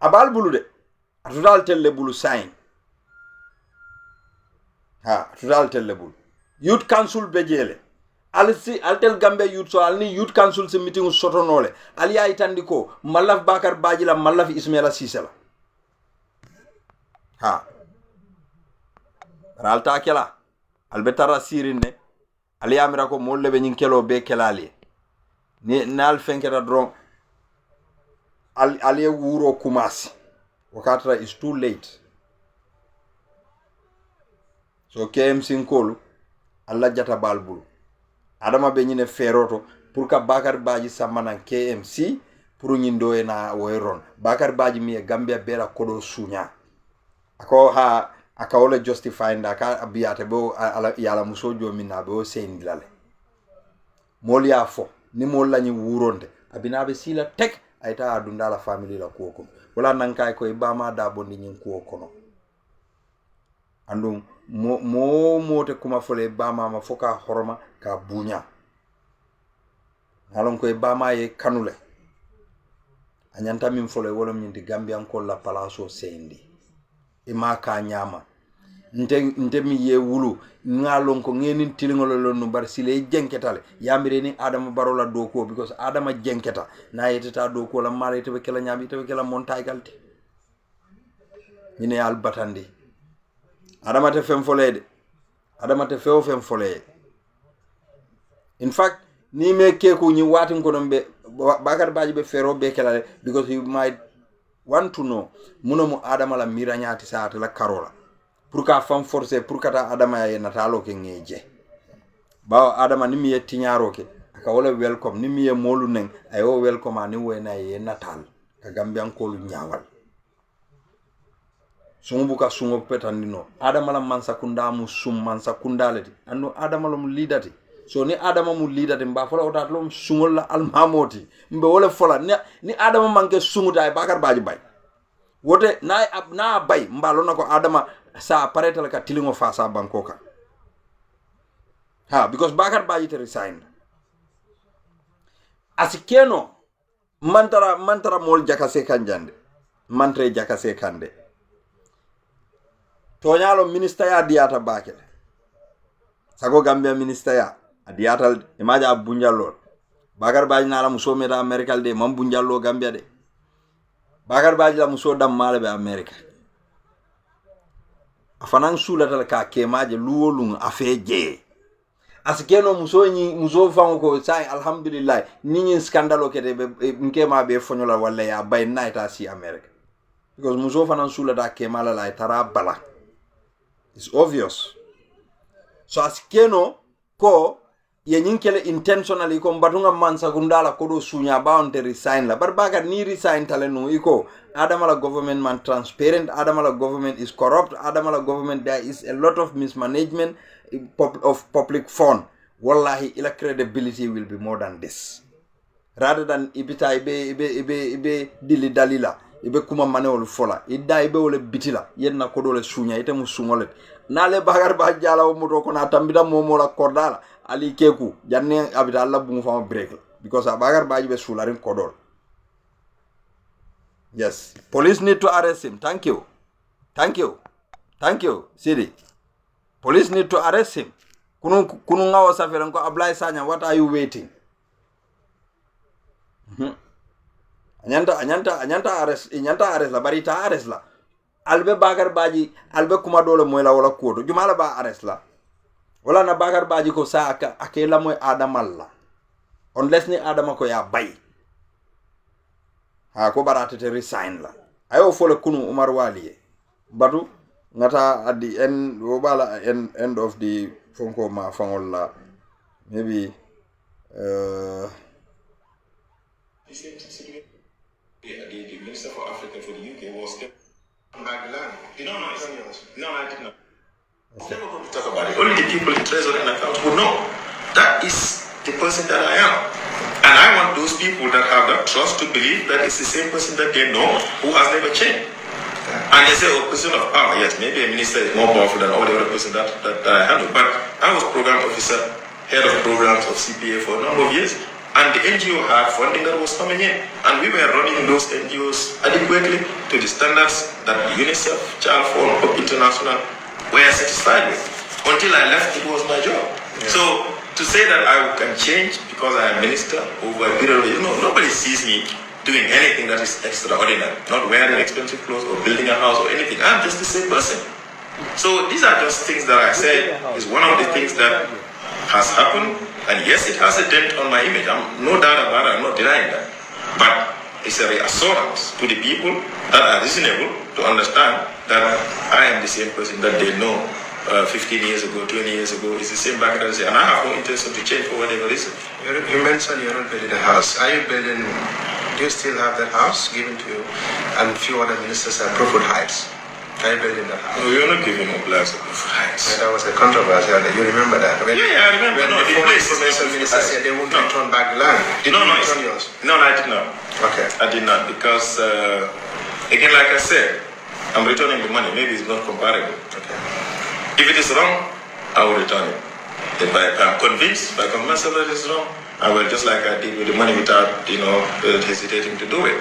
abal bulu de atutal telle bulu sign atutal telle bulu youth council bejele alsi altel Gambia youth so alni youth council se meeting soto nole ali ay tandiko Malaf Bakar Baji la Malaf Ismaila Cissé la ralta kela albetara sirine ali amira ko molle be nyin kelo be kelali ni nal fenketa dron ali wuro kumasi wakatra is too late so KMC nkolu alla jata balbulu adama be nyine feroto pour ka Bakar Baji samana KMC pour nyindo na woyron Bakar Baji mi Gambia bela kodo sunya ako aka wole justify ndaka abiyate bo yala muso jomina bo sendilale moli afo ni mol lañi wuronde abinabe sila tek ayta adunda la family la kuoko wala nankay ko ibama da bondi nyin kuoko andum mote kuma fole bama ma foka horoma ka bunya nalon ko bama ye kanule anyanta min fole wolom nyindi Gambia ko la palaso sendi ima ka nyama nte mi ye wulu ngalon ko ngeni tilingolo lon bar sile jenketale yamire ni Adama Barola doko because Adama jenketa na yetata doko la mare te be kala nyami te be kala montaay galti ñine al batandi Adama te fem folede Adama te fewo fem folede in fact ni me keku ñi watin ko don be Bakar Baji be fero be kala because you might want to know munomu Adama la miranyati saate la karola pour ka fam forcer pour kata Adama ya natalo ke ngeje bawo Adama ni mi yetti nyaro ke aka wala welcome ni mi ye molu nen ayo welcome ani wena ye natal ka Gambian ko lu nyawal sungu ka sungu petandino Adama la mansa kunda mu sum mansa kundaleti ando Adama lo mu lidati so ni Adama mu lidati mba fola otat lo sungol la almamoti mbe wala fola ni Adama manke sungu tay Bakar Baji bay wote na bay mbalo nako Adama sa paretal ka tilingo fa sa bankoka because Bakar Baji te resign asikeno mantara mol jakase kanjande mantre jakase kande toñalo minister ya diata bakele sago Gambia minister ya diatal imaja bunjallol Bakar Baji na la muso meta America de mam bunjallo Gambia de Bakar Baji la muso dam male be America afanan sulatal ka kemaje luwolun afeje asikeno muso fango ko sai alhamdulillah ni scandalo kete be nkema be fonyola wala ya bay naita si America because muso fanan sulata kemala la tara bala it's obvious so asikeno ko ye nyinkele intentionally ko mbatunga mansa gundala kodo sunya baunte resign la Bakar ni resign talenu iko Adama la government man transparent Adama la government is corrupt Adama la government there is a lot of mismanagement of public fund wallahi ila credibility will be more than this rather than ibita ibe dili dalila ibe kuma manewol fola idda ibe wole bitila yenna kodo le sunya ite musungolet nale Bakar Baji jala o muto ko na tambida momo la kordala ali keku janne abita Allah bu fama break because Bakar Baji be sularin kodol. Yes, police need to arrest him. Thank you Sidi. Police need to arrest him. Kunu ngawa safiran ko Ablay Sanya, what are you waiting? Anyanta arrest la barita arrest la albe Bakar Baji albe kuma dole moy la wala kodo jumala ba arrest la wala na Bakar Baji ko sa akela moy Adamal la unless ni Adama ko ya bay ko barata te resign la ayo fole kunu Umar Wali batu ngata at the end wobala end of the fonko ma fangol la maybe the Minister for Africa for the UK was Maglan. No, I did not. I'm never going to talk about it. Only the people in Treasury and accounts will know. That is the person that I am. And I want those people that have that trust to believe that it's the same person that they know who has never changed. And they say, oh, position of power, yes, maybe a minister is more powerful than all the other person that I handle. But I was program officer, head of programs of CPA for a number of years. And the NGO had funding that was coming in. And we were running those NGOs adequately to the standards that UNICEF, Child Fund, International were satisfied with. Until I left, it was my job. Yeah. So to say that I can change because I am minister over a period of, nobody sees me doing anything that is extraordinary, not wearing expensive clothes or building a house or anything. I'm just the same person. So these are just things that I say is one of the things that has happened. And yes, it has a dent on my image. I'm no doubt about it. I'm not denying that. But it's a reassurance to the people that are reasonable to understand that I am the same person that they know 15 years ago, 20 years ago. It's the same background, and I have no intention to change for whatever reason. You mentioned you're not building a house. Are you building? Do you still have that house given to you? And a few other ministers at Brooklyn Heights. Are you building that house? No, we are not giving up blacks at Brooklyn Heights. Yeah, that was a controversy. You remember that? Yeah, I remember. When the former information minister said they won't return back the land. Did you return yours? No, I did not. Okay. I did not because, again, like I said, I'm returning the money. Maybe it's not comparable. Okay. If it is wrong, I will return it. If I'm convinced, if I convince myself that it's wrong, I will, just like I did with the money without, hesitating to do it.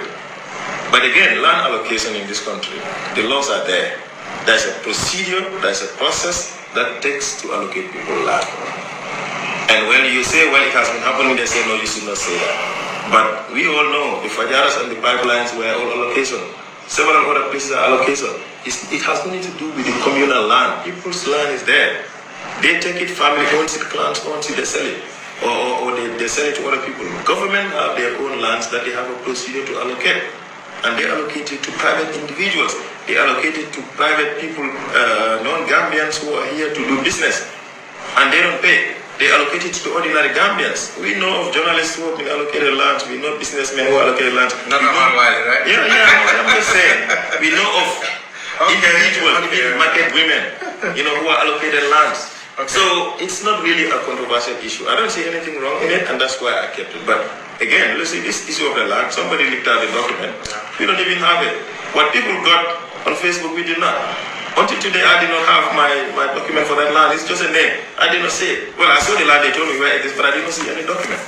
But again, land allocation in this country, the laws are there. There's a procedure, there's a process that takes to allocate people land. And when you say, well, it has been happening, they say, no, you should not say that. But we all know the fajaras and the pipelines were all allocation. Several other places are allocation. It has nothing to do with the communal land. People's land is there. They take it, family owns it, clans owns it, they sell it. Or they sell it to other people. Government have their own lands that they have a procedure to allocate. And they allocate it to private individuals. They allocate it to private people, non-Gambians who are here to do business. And they don't pay. They allocate it to ordinary Gambians. We know of journalists who have been allocated lands. We know businessmen who are allocated lands. Not Wiley, right? Yeah, I'm just saying. We know of individuals, even market women, who are allocated lands. Okay. So it's not really a controversial issue. I don't see anything wrong in it, and that's why I kept it. But again, let's see this issue of the land. Somebody leaked out the document. We don't even have it. What people got on Facebook, we did not. Until today, I did not have my document for that land. It's just a name. I did not see it. Well, I saw the land, they told me where it is, but I did not see any document.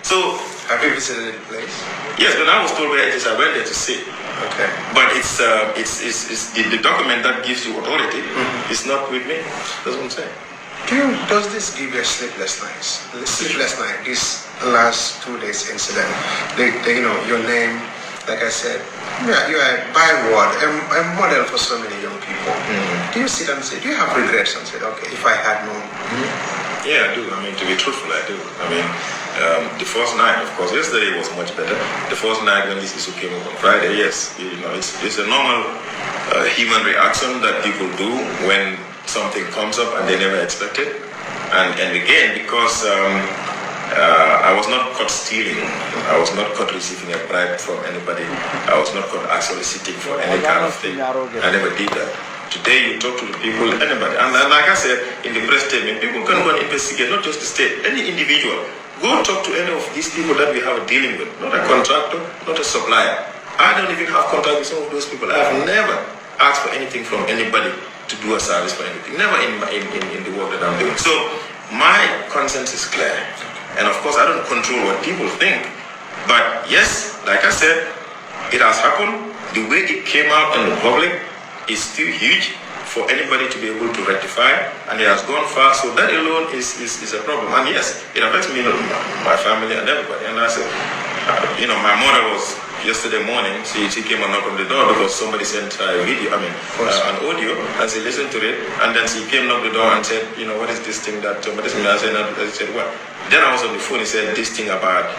So, have you visited the place? Yes, when I was told where it is, I went there to see. Okay. But it's the document that gives you authority. It's not with me. That's what I'm saying. Does this give you a sleepless night? This last 2 days incident, your name, like I said, you are a byword, a model for so many young people. Do you sit and say, do you have regrets and say, okay, if I had known? Yeah, I do. I mean, to be truthful, I do. I mean, the first night, of course, yesterday was much better. The first night when this issue came up on Friday, yes, it's a normal human reaction that people do when something comes up and they never expect it. And again, because I was not caught stealing, I was not caught receiving a bribe from anybody, I was not caught actually sitting for any kind of thing. I never did that. Today you talk to the people, anybody, and like I said in the press statement, people can go and investigate, not just the state, any individual. Go talk to any of these people that we have dealing with, not a contractor, not a supplier. I don't even have contact with some of those people. I have never asked for anything from anybody to do a service for anything. Never in the work that I'm doing. So my conscience is clear. And of course I don't control what people think. But yes, like I said, it has happened. The way it came out in the public is still huge for anybody to be able to rectify, and it has gone far. So that alone is a problem. And yes, it affects me, my family and everybody. And I said, my mother was yesterday morning, she came and knocked on the door because somebody sent her a video, an audio, and she listened to it, and then she came knocked the door and said, what is this thing that somebody said? I said, what? Then I was on the phone, he said this thing about,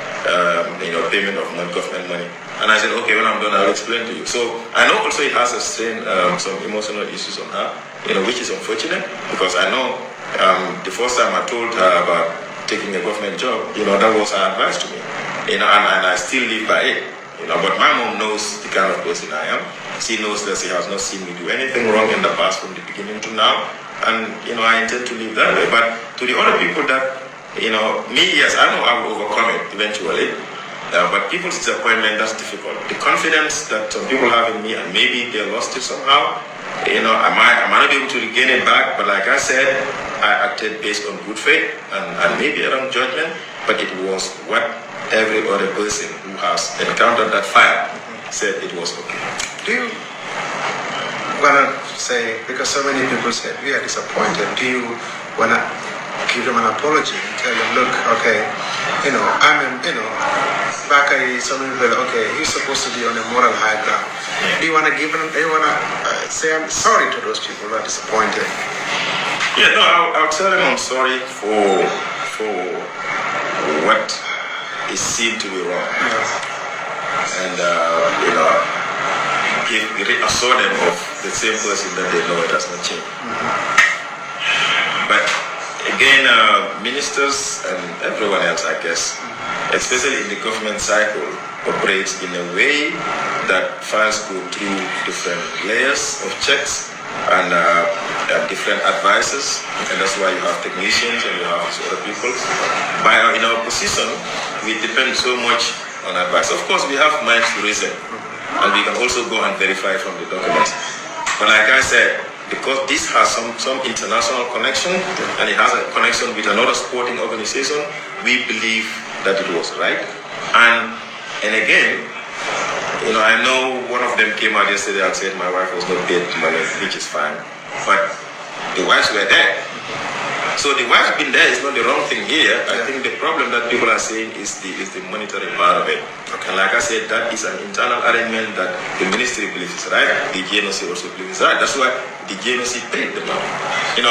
payment of government money. And I said, okay, when I'm done, I'll explain to you. So I know also it has a strain, some emotional issues on her, which is unfortunate, because I know the first time I told her about taking a government job, that was her advice to me, and I still live by it. But my mom knows the kind of person I am. She knows that she has not seen me do anything wrong in the past from the beginning to now. and I intend to live that way. But to the other people that, me, yes, I know I will overcome it eventually. But people's disappointment, that's difficult. The confidence that some people have in me, and maybe they lost it somehow, I might not be able to regain it back. But like I said, I acted based on good faith and maybe around judgment, but it was what every other person who has encountered that fire said it was okay. Do you want to say, because so many people said we are disappointed, do you want to give them an apology and tell them, look, okay, Bakari, so many people, okay, he's supposed to be on a moral high ground. Do you want to give them, do you want to say I'm sorry to those people who are disappointed? Yeah, no, I'll tell them I'm sorry for what is seen to be wrong. And, reassure them of the same person that they know it has not changed. But again, ministers and everyone else, I guess, especially in the government cycle, operates in a way that files go through different layers of checks and different advisors, and that's why you have technicians and you have other people. In our position, we depend so much on advice. Of course, we have minds to reason, and we can also go and verify from the documents. But like I said, because this has some international connection and it has a connection with another sporting organization, we believe that it was right. And again, I know one of them came out yesterday and said my wife was not paid money, which is fine. But the wives were there. So the wives been there is not the wrong thing here. I think the problem that people are saying is the monetary part of it. Okay. And like I said, that is an internal arrangement that the ministry believes is right. The GNOC also believes is right. That's why the GNOC paid the money.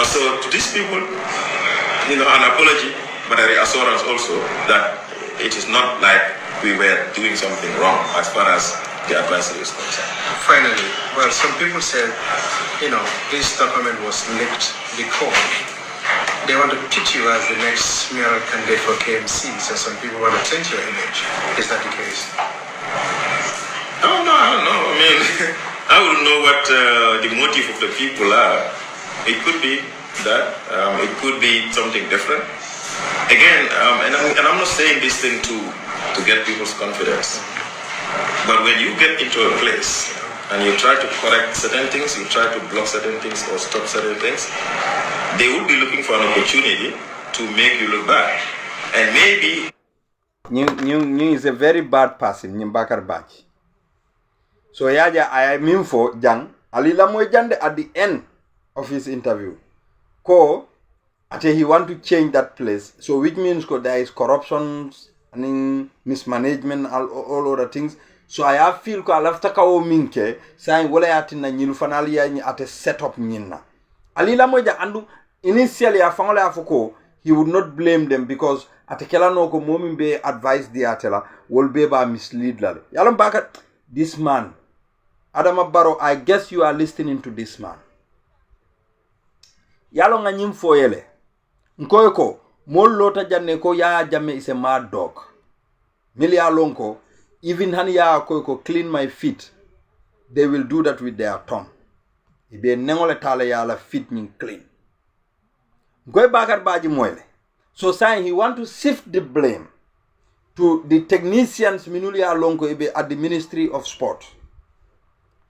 So to these people, an apology, but a reassurance also that it is not like we were doing something wrong as far as the advisory is concerned. Finally, well, some people said, this document was leaked because they want to pitch you as the next mayoral candidate for KMC, so some people want to change your image. Is that the case? No, I don't know. I mean, I wouldn't know what the motive of the people are. It could be that. It could be something different. Again, and I'm not saying this thing to get people's confidence. But when you get into a place and you try to correct certain things, you try to block certain things or stop certain things, they would be looking for an opportunity to make you look bad. And maybe you is a very bad person, Bakar Bachi. So I mean for Jang, Alila Mojande at the end of his interview. He want to change that place. So which means there is corruption and mismanagement, all other things. So I feel ko alafta ka o minke saying wala yatina nyilu fanali ya ate set up nyina. Alila moja andu initially afangole afoko he would not blame them because atekela no ko momi be advice di atela will be ba mislead lale. Yalom baka this man Adama Barrow, I guess you are listening to this man. Yalo nga nyim foyele. Nkoy ko mol lota janne ko ya jamme is a mad dog. Milia lonko even hania ko clean my feet, they will do that with their tongue. Ibe nengole tale yala feet mean clean. Goy Bakar Baji moile. So saying he want to shift the blame to the technicians minulia lonko ibe at the Ministry of Sport.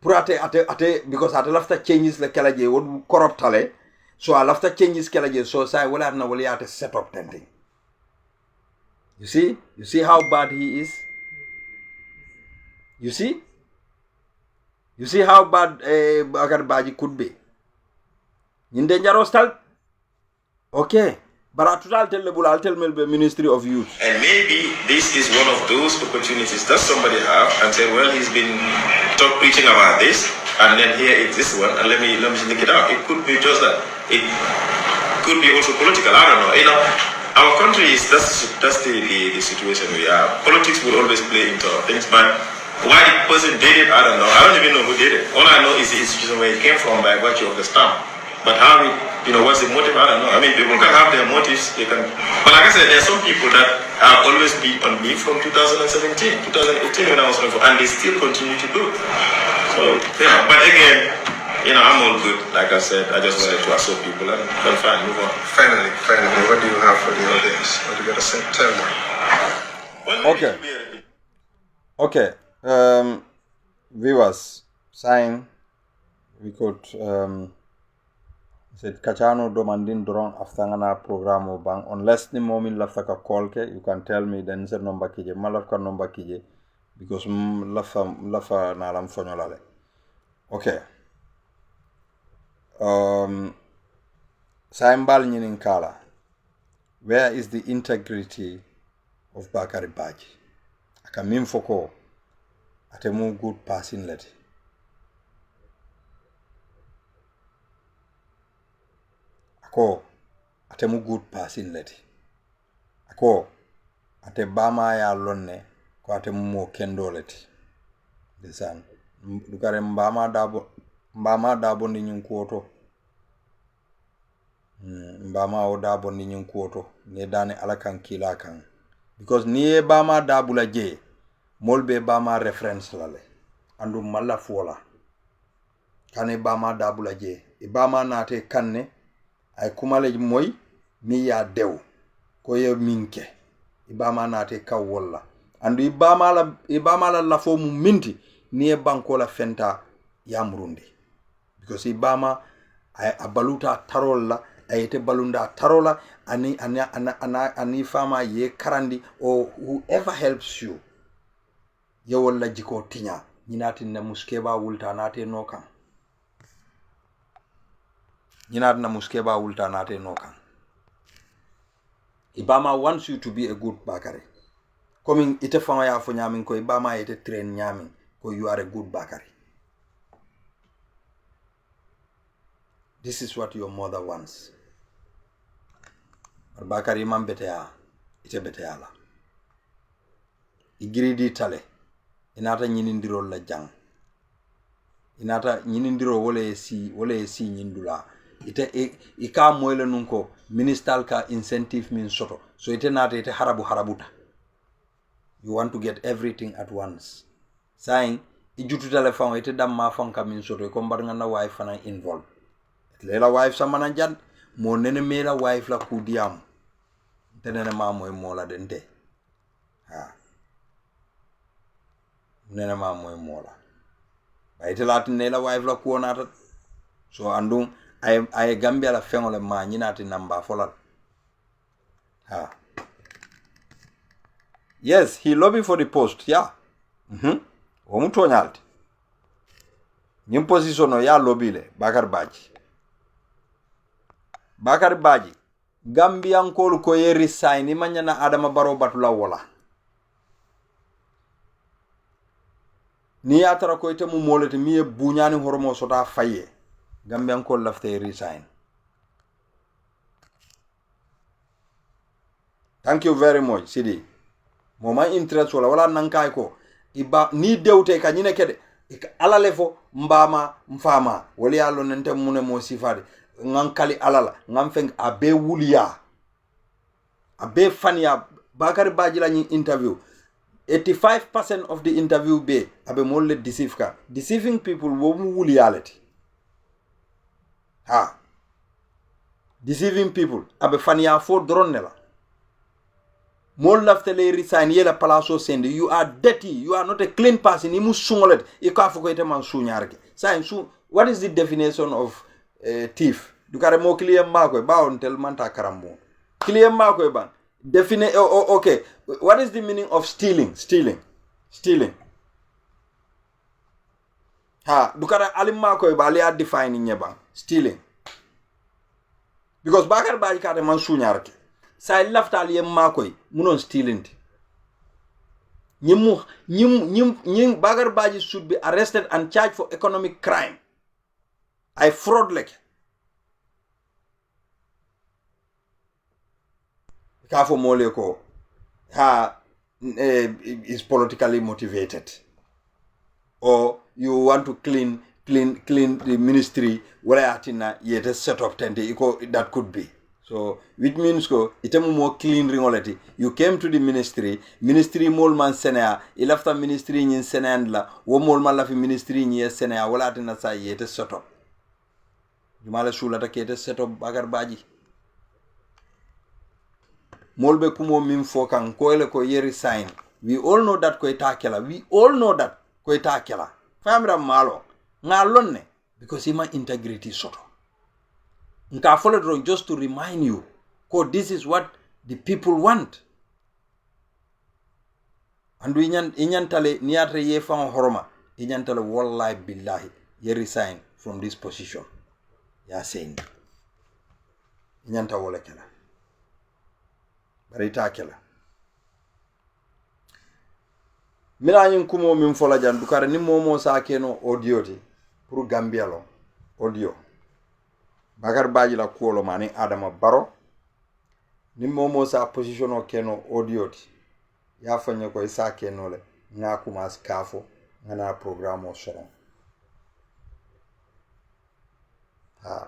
Purate ate because ate lafta changes le kalaje would corrupt tale. So I lafta changes kalaje so say wala na wali ate set up tenting. You see how bad he is? You see how bad Bakar Baji could be. In danger hostile? Okay. But I'll tell me the Ministry of Youth. And maybe this is one of those opportunities that somebody have and say, well, he's been preaching about this, and then here is this one, and let me link it out. It could be just that. It could be also political. I don't know. Our country is that's the situation we are. Politics will always play into things, but why the person did it, I don't know. I don't even know who did it. All I know is the institution where it came from by virtue of the stamp. But how it, what's the motive? I don't know. I mean, people can have their motives. They can. But like I said, there are some people that have always been on me from 2017, 2018 when I was running for, and they still continue to do. So, but again, I'm all good. Like I said, I just wanted to assure people and fine, move on. Finally, what do you have for the audience? What do you got to say? Tell me. Okay. Viewers, sign. We could said Kachano domandin drone after ngana program bang unless ni momin lafta ka call ke you can tell me then sir number kije malaf ka number kije because lafa na lam fonyolale. Okay. Saimbal nyinin kala. Where is the integrity of Bakari Baji? Akamim foko atemu good passing leti. Ako atemu good passing leti. Ako ate bama ya lonne ko atemu mo kendo leti. Desan dukare mbama dabo ni nyunkuoto. Mbama o dabo ni nyunkuoto. Ne dane alakan kila kan. Because niye bama dabula je molbe bama reference lale. Andu mala fola. Kane bama dabula je. Ibama nate kanne ay kumale moy mi ya dew ko ye minke ibama nate kawolla andu ibama la lafo mu minti ni banko la fenta yamrundi because ibama ay abaluta tarolla ayete balunda tarola ani fama ye karandi or whoever helps you ye walla jiko tinya nyinati na muskeba wulta nate nokan na muskeba wulta nate nokan. Ibama wants you to be a good bakari. Coming ite fama ya fo nyamin ko ibama ite train nyamin ko you are a good bakari. This is what your mother wants. Bakari man betea ite beteala. Igiridi tale inata nyinindiro la jang. Inata nyinindiro wole si nyindula. Ite ika moyle nunko ministal ka incentive min soto so ite nata ite harabuta you want to get everything at once saying ijutu telefon ite damma fonka min soto ko mbar ngana wife na involved lela wife samana jan mo nene mela wife la ku diam tenene ma moy mola dente nene ma moy mola ba ite latin nela wife la ku onata so andum ay Gambia la fengole ma nyinati namba folal. Yes, he lobbied for the post, yeah. Omuto nyalti. Nyim position ya lobile Bakar Baji. Gambia nkolu ko ye resign imanyana Adama Barrow batula wala. Ni atara ko ite mu molete mi e bunyani horomo sota faye. Gambian ko lafte resign. Thank you very much, Sidi. Moma interest wala nankay ko iba ni dewte ka nyine kede ala lefo mbama mfama wali yalo nente mune mo sifade ngankali alala ngamfeng abe wuliya abe fania Bakari Baji la interview 85% of the interview be abe molle deceiving people wo mu wuliyalati. Deceiving people abe fania fo dronela mol laftele resign yela palaso sende you are dirty you are not a clean person imu sungolet ikafu ko ite man sunyarke sai what is the definition of thief dukare mo client mako ba on tel manta karambo client mako ban okay what is the meaning of stealing dukare alim mako ba ali a define nyeba stealing because Bakar Baji kade man sunyarke sai laftal yem makoy munon stealing nyim Bakar Baji should be arrested and charged for economic crime ay fraud like kafo mole ko is politically motivated or you want to clean the ministry wala atina yete set up tende that could be. So which means ko itemu mo clean ringolati you came to the ministry mol man senea ilafta ministry nyin senandla wo mol man la fi ministry nyi senea wala atina sa yete set up jumala sulata kete seto bakar baji molbe kumo min fo kan ko ele ko yeri sign we all know that ko itakela we all know that ko itakela famra malo ngalonne because ima integrity soto nka follow through just to remind you ko this is what the people want andu inyantale niatre ye fan horoma inyantale wallahi billahi ye resign from this position ya saying inyanta wala kala bari ta kala milanyin kumo min fola jan dukare ni momo sa keno audio ti pour Gambia lo audio bakar baji la kuolo mani adama baro ni momo sa position o keno audio ti ya fanya ko isa keno le nga kuma skafo ngana program o soron ha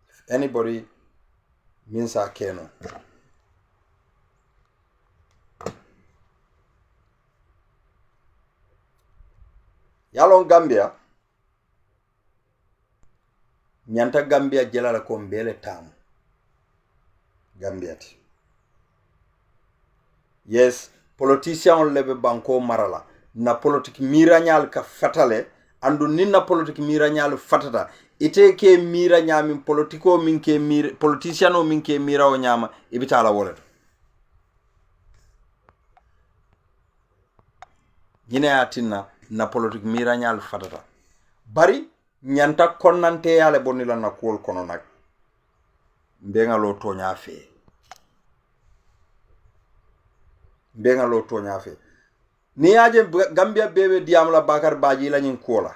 if anybody means a keno yalon Gambia nyanta Gambia jelala ko mbele tam Gambia ti yes politician lebe banko marala na politique miranyal ka fatale andu ninna politique miranyal fatata ite ke mira nyami politiko min ke mira politician o min ke mira o nyama ibitala wolet yine atinna na politique miranyal fatata bari nyanta konnante yale bonila na kol kono nak mbenga lo tonya fe ni aje Gambia bebe diamla bakar baji la nyin kola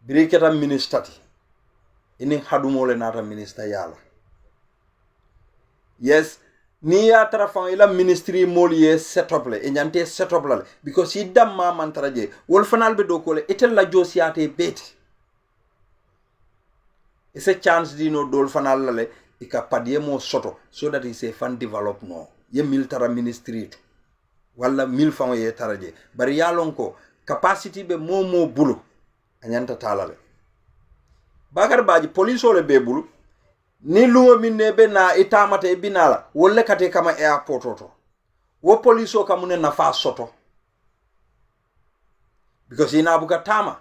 biriketa ministati ini hadumole nata minister yala yes ni ya tarafan ila ministry moliye setup le enyante setup la because idam ma mantaraje wol fanal be do kole etel la josiate beti it's a chance di no dol fanal la le ika padie mo soto so that is a fan develop no ye military ministry to wala mil fan ye taraje bari yalon ko capacity be momo bulu anyanta talale bakar baji police ole be bulu ni lumo minne be na itamata e binala wolle kate kama airport oto wo police o kamune na fa soto because ina buka tama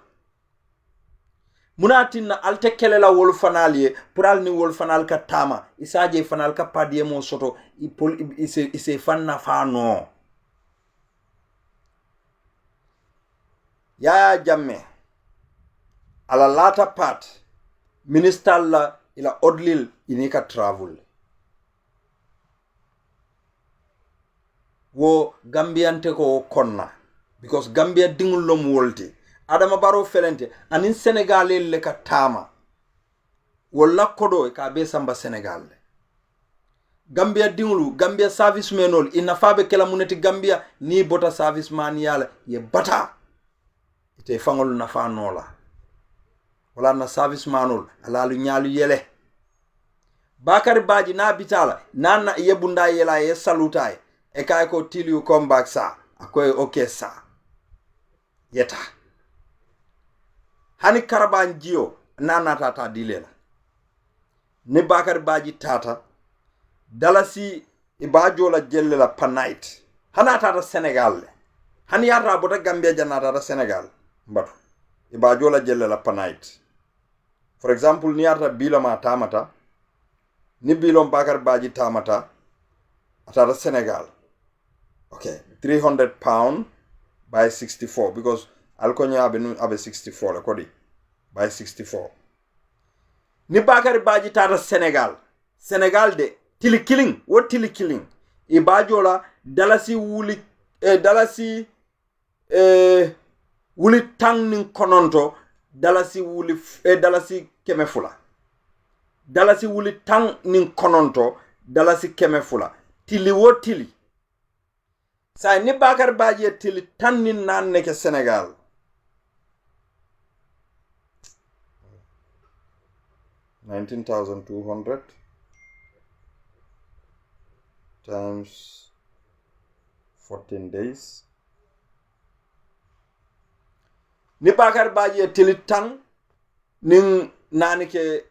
munatin na alte kelela wol fanal ye pural ni wol fanal ka tama isaje fanal ka padie mo soto ise fanna fa no ya jamme ala lata part minister la ila odlil inika travel wo Gambiante ko konna because Gambia dingul lom wolti adama baro felente anin Senegalel le ka tama wala kodo ka be samba Senegal Gambia dingulu Gambia servicemenol ina fabe kala muneti Gambia ni bota serviceman yala ye bata ite fangol na fa nola wala na servicemanol alalu nyaalu yele bakari baji na bitala nana yebunda yela ye salutay e kay ko till you come back sa akoy okay sa yeta hani karaban jio nana tata dilela ne bakari baji tata dalasi ibajo la jelle la panite hana tata Senegal le hani yata bota Gambia janata tata Senegal mbatu ibajo la jelle la panite for example ni yata bilama tamata ni bilom bakar baji tamata atata Senegal okay 300 pound by 64 because alkonya abe 64 la kodi by 64 ni bakar baji tata Senegal de tili killing ibajola dalasi wuli tang nin kononto dalasi wuli dalasi kemefula dalasi wuli tang nin kononto dalasi kemefula tili sa ni bakar baji tili tan nin nan neke Senegal $19,200 times 14 days ni bakar baji tili tan ning nani ke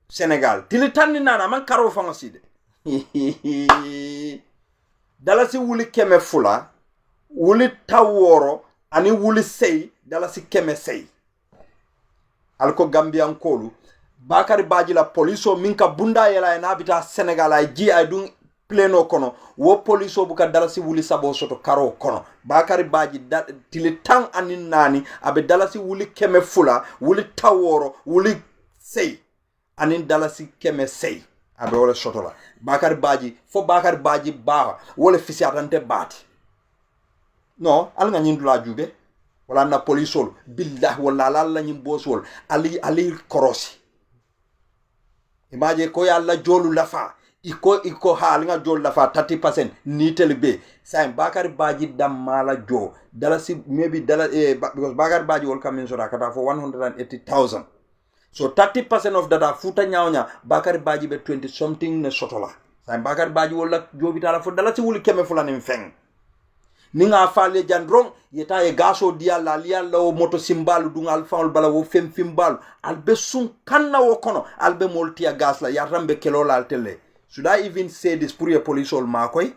Senegal tili tanni nana man karo fanga side dalasi wuli keme fula wuli taworo ani wuli sey dalasi keme sey alko Gambian kolu Bakari Badji la poliso minka bunda yela na bita Senegal ay ji ay dun pleno kono wo poliso buka dalasi wuli sabo soto karo kono Bakari Badji tili tang anin nani abe dalasi wuli keme fula wuli taworo wuli sey anin dalasi keme sey abe wala soto la Bakari Badji fo Bakari Badji ba wala fisi atante bati no al nga nyindula jube wala na polisol billah wala la nyim bosol ali korosi imaje ko yalla jolu lafa iko hal nga jolu lafa 30% ni telbe say Bakari Badji damala jo dalasi maybe because Bakari Badji will come in so rakata for 180,000 so 30% of that futa nyawnya Bakari Badji be 20 something ne sotola say Bakari Badji wala jobi tala fo dalasi wuli keme fulani feng ninga fale jandrong yeta e gaso dia la lia law moto simbalu dungal faul bala wo fem fimbalu albe sun kanna wo kono albe moltia gas la yatambe kelola altele should I even say this pour police ol makoy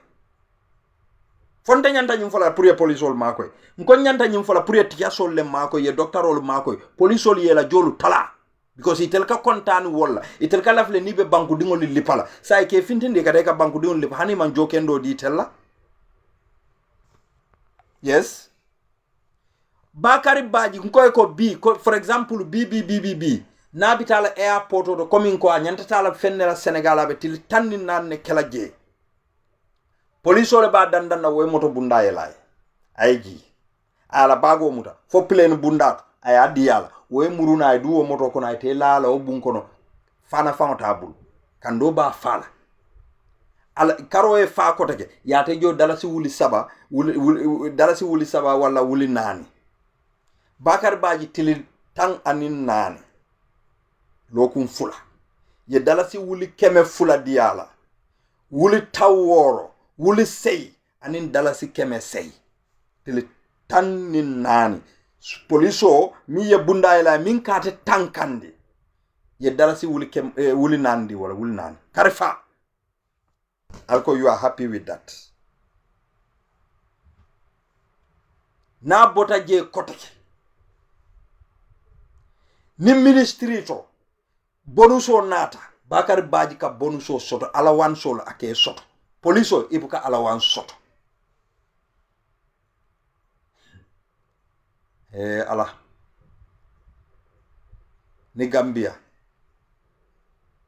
fonta nyanta nyum fola pour police ol makoy nko nyanta nyum fola pour tiasol le makoy ye docteur ol makoy police ol ye la jolu tala because itel ka kontan wala itel ka lafle ni be banku dingol lipala sai ke fintinde ka de ka banku dingol lip hani man jokendo di tella. Yes. Bakari Badji nkoy ko bi ko for example bi na bitala airport do coming ko anyanta tala fennera Senegal abe til tanni nanne kelaje police ole ba dandan na woy moto bunda yelay ayji ala bago muta fo plane bunda ay adiyala woy muruna ay duwo moto ko na te lala o bun kono fana tabul kando ba fala ala karo e fa ko take yate jo dalasi wuli saba dalasi wuli saba wala wuli nani Bakari Badji tili tang anin nani lokum fula ye dalasi wuli keme fula diala wuli taworo wuli sey anin dalasi keme sey tili tan nin nani poliso mi ye bunda ila min kate tankandi ye dalasi wuli wuli nandi wala wuli nani karifa alko you are happy with that na bota je kotake ni ministry to bonuso nata Bakari Badji ka bonuso soto alawan solo ake soto poliso ibuka alawan soto ala ni Gambia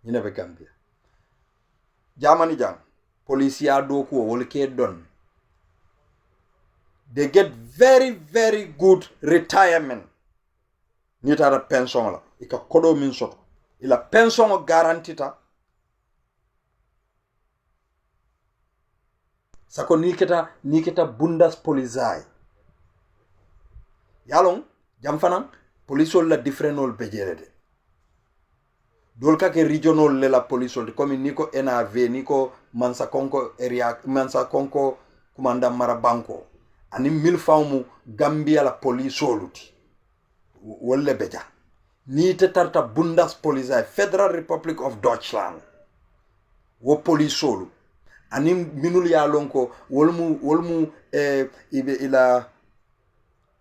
ni nebe Gambia jamani jang policia do ko wol ke don they get very very good retirement ni tara pension la ika kodo min soto ila pension garantita sako ni kita bundas polizai yalong jam fanan polisol la differenol bejerede dol ka ke regional le la polisol comme niko NRV niko Mansa Konko area Mansa Konko kumanda Marabanko ani mil fawmu Gambia la polisoluti wolle beja ni te tarta Bundespolizei Federal Republic of Deutschland wo polisolu ani minul ya lonko wolmu ibe ila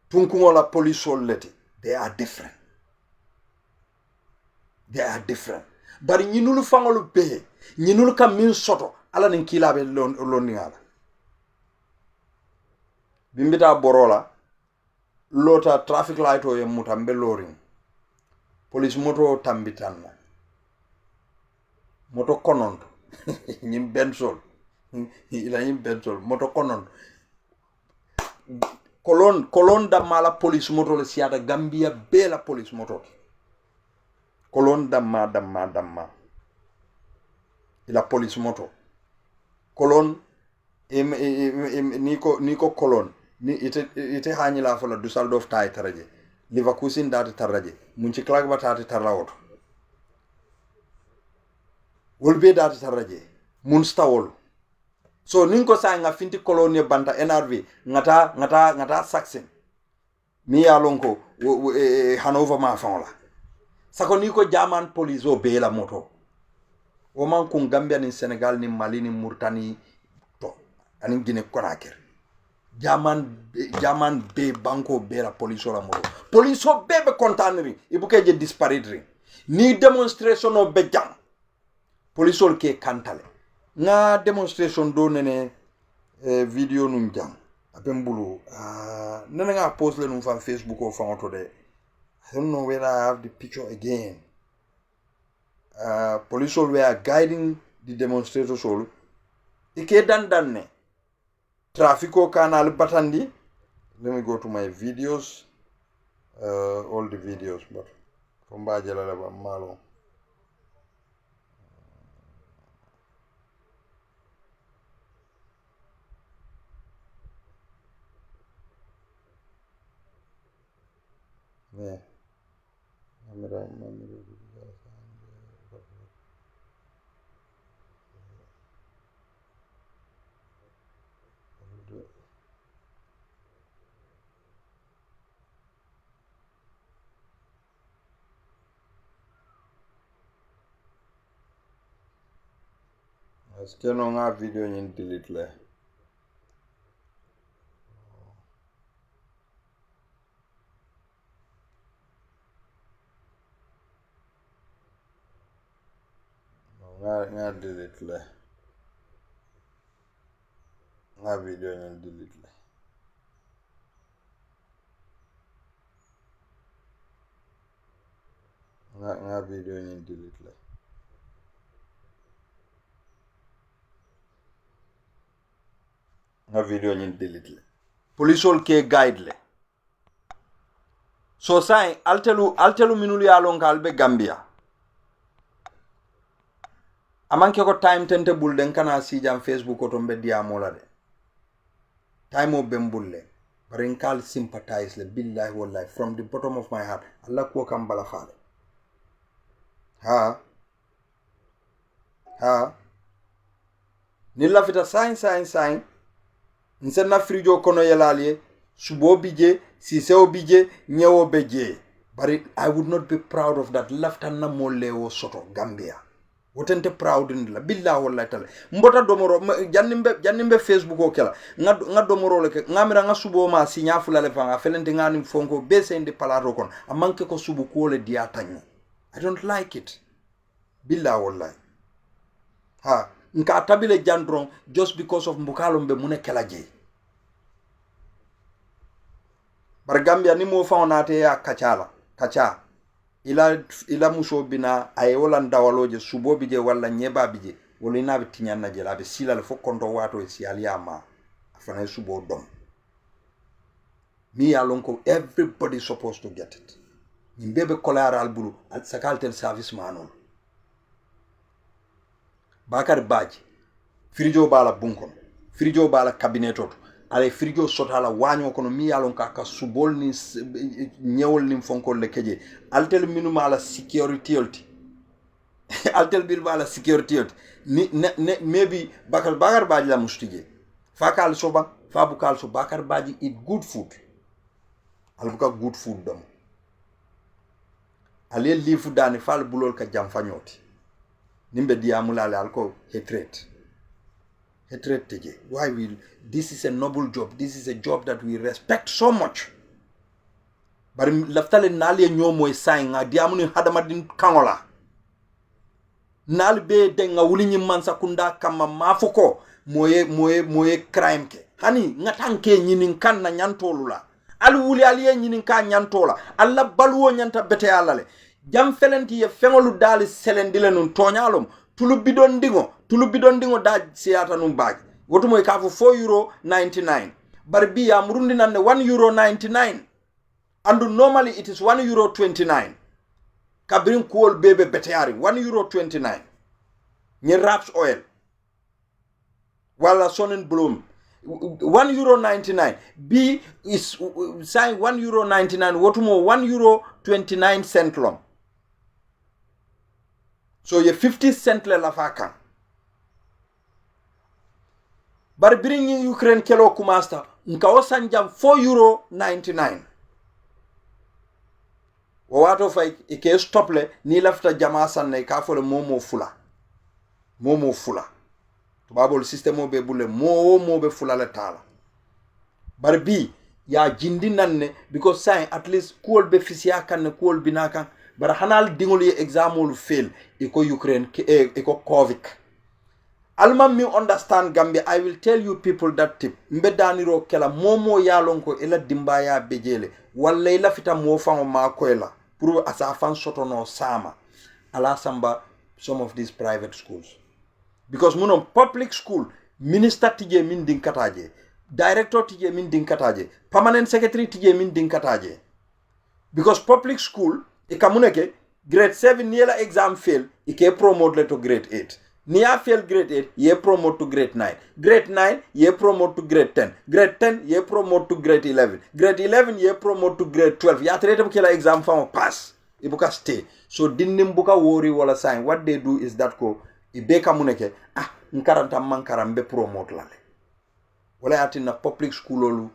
tunkungo la polisol leti they are different bari ñinulu fangolu be ñinulu kam min soto ala nin kilabe lonni ala bimbita borola lota traffic light o ye mutambe loring police moto tambitanna moto konondo ñim bensol ila ñim bensol moto konondo kolon da mala police moto le siata Gambia be la police moto kolon damma ila police moto kolon niko kolon ni ite hani la fola Dusseldorf tay taraje Leverkusen dati taraje munci klag batati tarawoto wolbe dati taraje munstawol so ninko sa nga finti kolon banta NRV ngata Saxon mi ya lonko Hanover ma fangola sako ni ko jaman police o be la moto o man ko Gambia ni Senegal ni Mali ni Mauritanie to ani Guinée Conakry jaman be banko be la police o la moto police o be contanri ibuke je disparaître ni demonstration o be jam police o ke kantale nga demonstration do nene video num jam apem bulu nana nga post le num fan Facebook o fan auto de I don't know whether I have the picture again. Police were guiding the demonstrators all. Ike dan ne. Traffico canal batandi. Let me go to my videos. All the videos, but from Bajala Malo. Yeah. Est-ce que non a video ni delete le? Nga delete le. Nga video ni delete le. Nga video ni delete le. Nga video ni delete le. Polisol ke guide le. So sai altelu minuli alon kalbe Gambia. Amanke ko time tente bulden kana si jam Facebook o to mbedi amola de. Time o bembulle. Barinkal sympathize le billahi wallahi from the bottom of my heart. Allah ko kambala fale. Nilla fita sign. Nsenna frijo kono yelalie. Subo bije, siseo bije, nyewo beje. But I would not be proud of that. Lafta na mole o soto Gambia. Wotente proud ndila billahi wallahi tala. Mbota domoro jannimbe Facebook o kela. Nga domoro le ngamira nga subo ma sinya fulale fa felente ngani fonko besende palato kon. Amanke ko subu ko le diatanyo. I don't like it. Billahi wallahi. Nka tabile jandron just because of mbukalo mbe mune kela je. Bar Gambia ni mo fawnate ya kacha. Ila muso bina ay wala ndawaloje subo bije wala nyeba bije wala ina bitinyanna je labe sila le fokondo wato si aliyama afana subo dom. Me alonko everybody supposed to get it. Nimbebe kolara albulu al sakaltel service manon. Bakar Baji, frijo bala bunkon, frijo bala kabinetot, ale frijo sotala wanyo kono mi alon kaka subol ni nyewol ni fonkol le keje, altel minuma ala security olti. Altel bilba ala security olti. Maybe Bakar Baji la mustije. Fakal soba, fabukal so Bakar Baji eat good food. Albuka good food dom. Ale lifu dani fal bulol ka jamfanyoti. Nimbe diamulale alko hatred teje. Why will this is a noble job, this is a job that we respect so much, but laftale nali nyomo e sainga diamuni hadamadin kangola nal be denga wuli mansa kunda kama mafuko moye crime ke hani ngatanke nyinin kan na nyantolula al wuli aliye nyinin kan nyantola alla baluwo nyanta bete alale jam felenti ye fengolu dali selendile nun tonyalom tulu bidon dingo da siata num baji woto moy kafu €4.99 barbi ya murundi nanne €1.99 and normally it is €1.29 kabrin kool bebe beteari €1.29 ni raps oil wala sonen bloom €1.99 b is say €1.99 woto mo €1.29 long. So ye 50 cent le la faka. Bar bring Ukraine kelo kumasta nka osanjam €4.99. o wato fay ike stop le ni lafta jama sanne ka fole momo fula tubabol système o be bulle mo be fula le tala bar bi ya jindi nanne because say at least kuol be fisiya kan kuol binakan bar hanal dingol ye examol fail iko Ukraine iko covid alman mi understand Gambia. I will tell you people that tip mbedaniro kela momo yalon ko ela dimbaya bejele walla ila fita mo fango ma koela pour asa fan sotono sama ala samba some of these private schools because muno public school minister tije min din kataje director tije min din kataje permanent secretary tije min din kataje because public school e kamuneke grade 7 niela exam fail e ke promote to grade 8 niya fail grade 8 ye promote to grade 9 grade 9 ye promote to grade 10 grade 10 ye promote to grade 11 grade 11 ye promote to grade 12 ya trete kila exam famo pass ibuka stay so dinnim buka worry wala sign what they do is that ko ibeka muneke nkaranta mankarambe promote lale wala yati na public school olu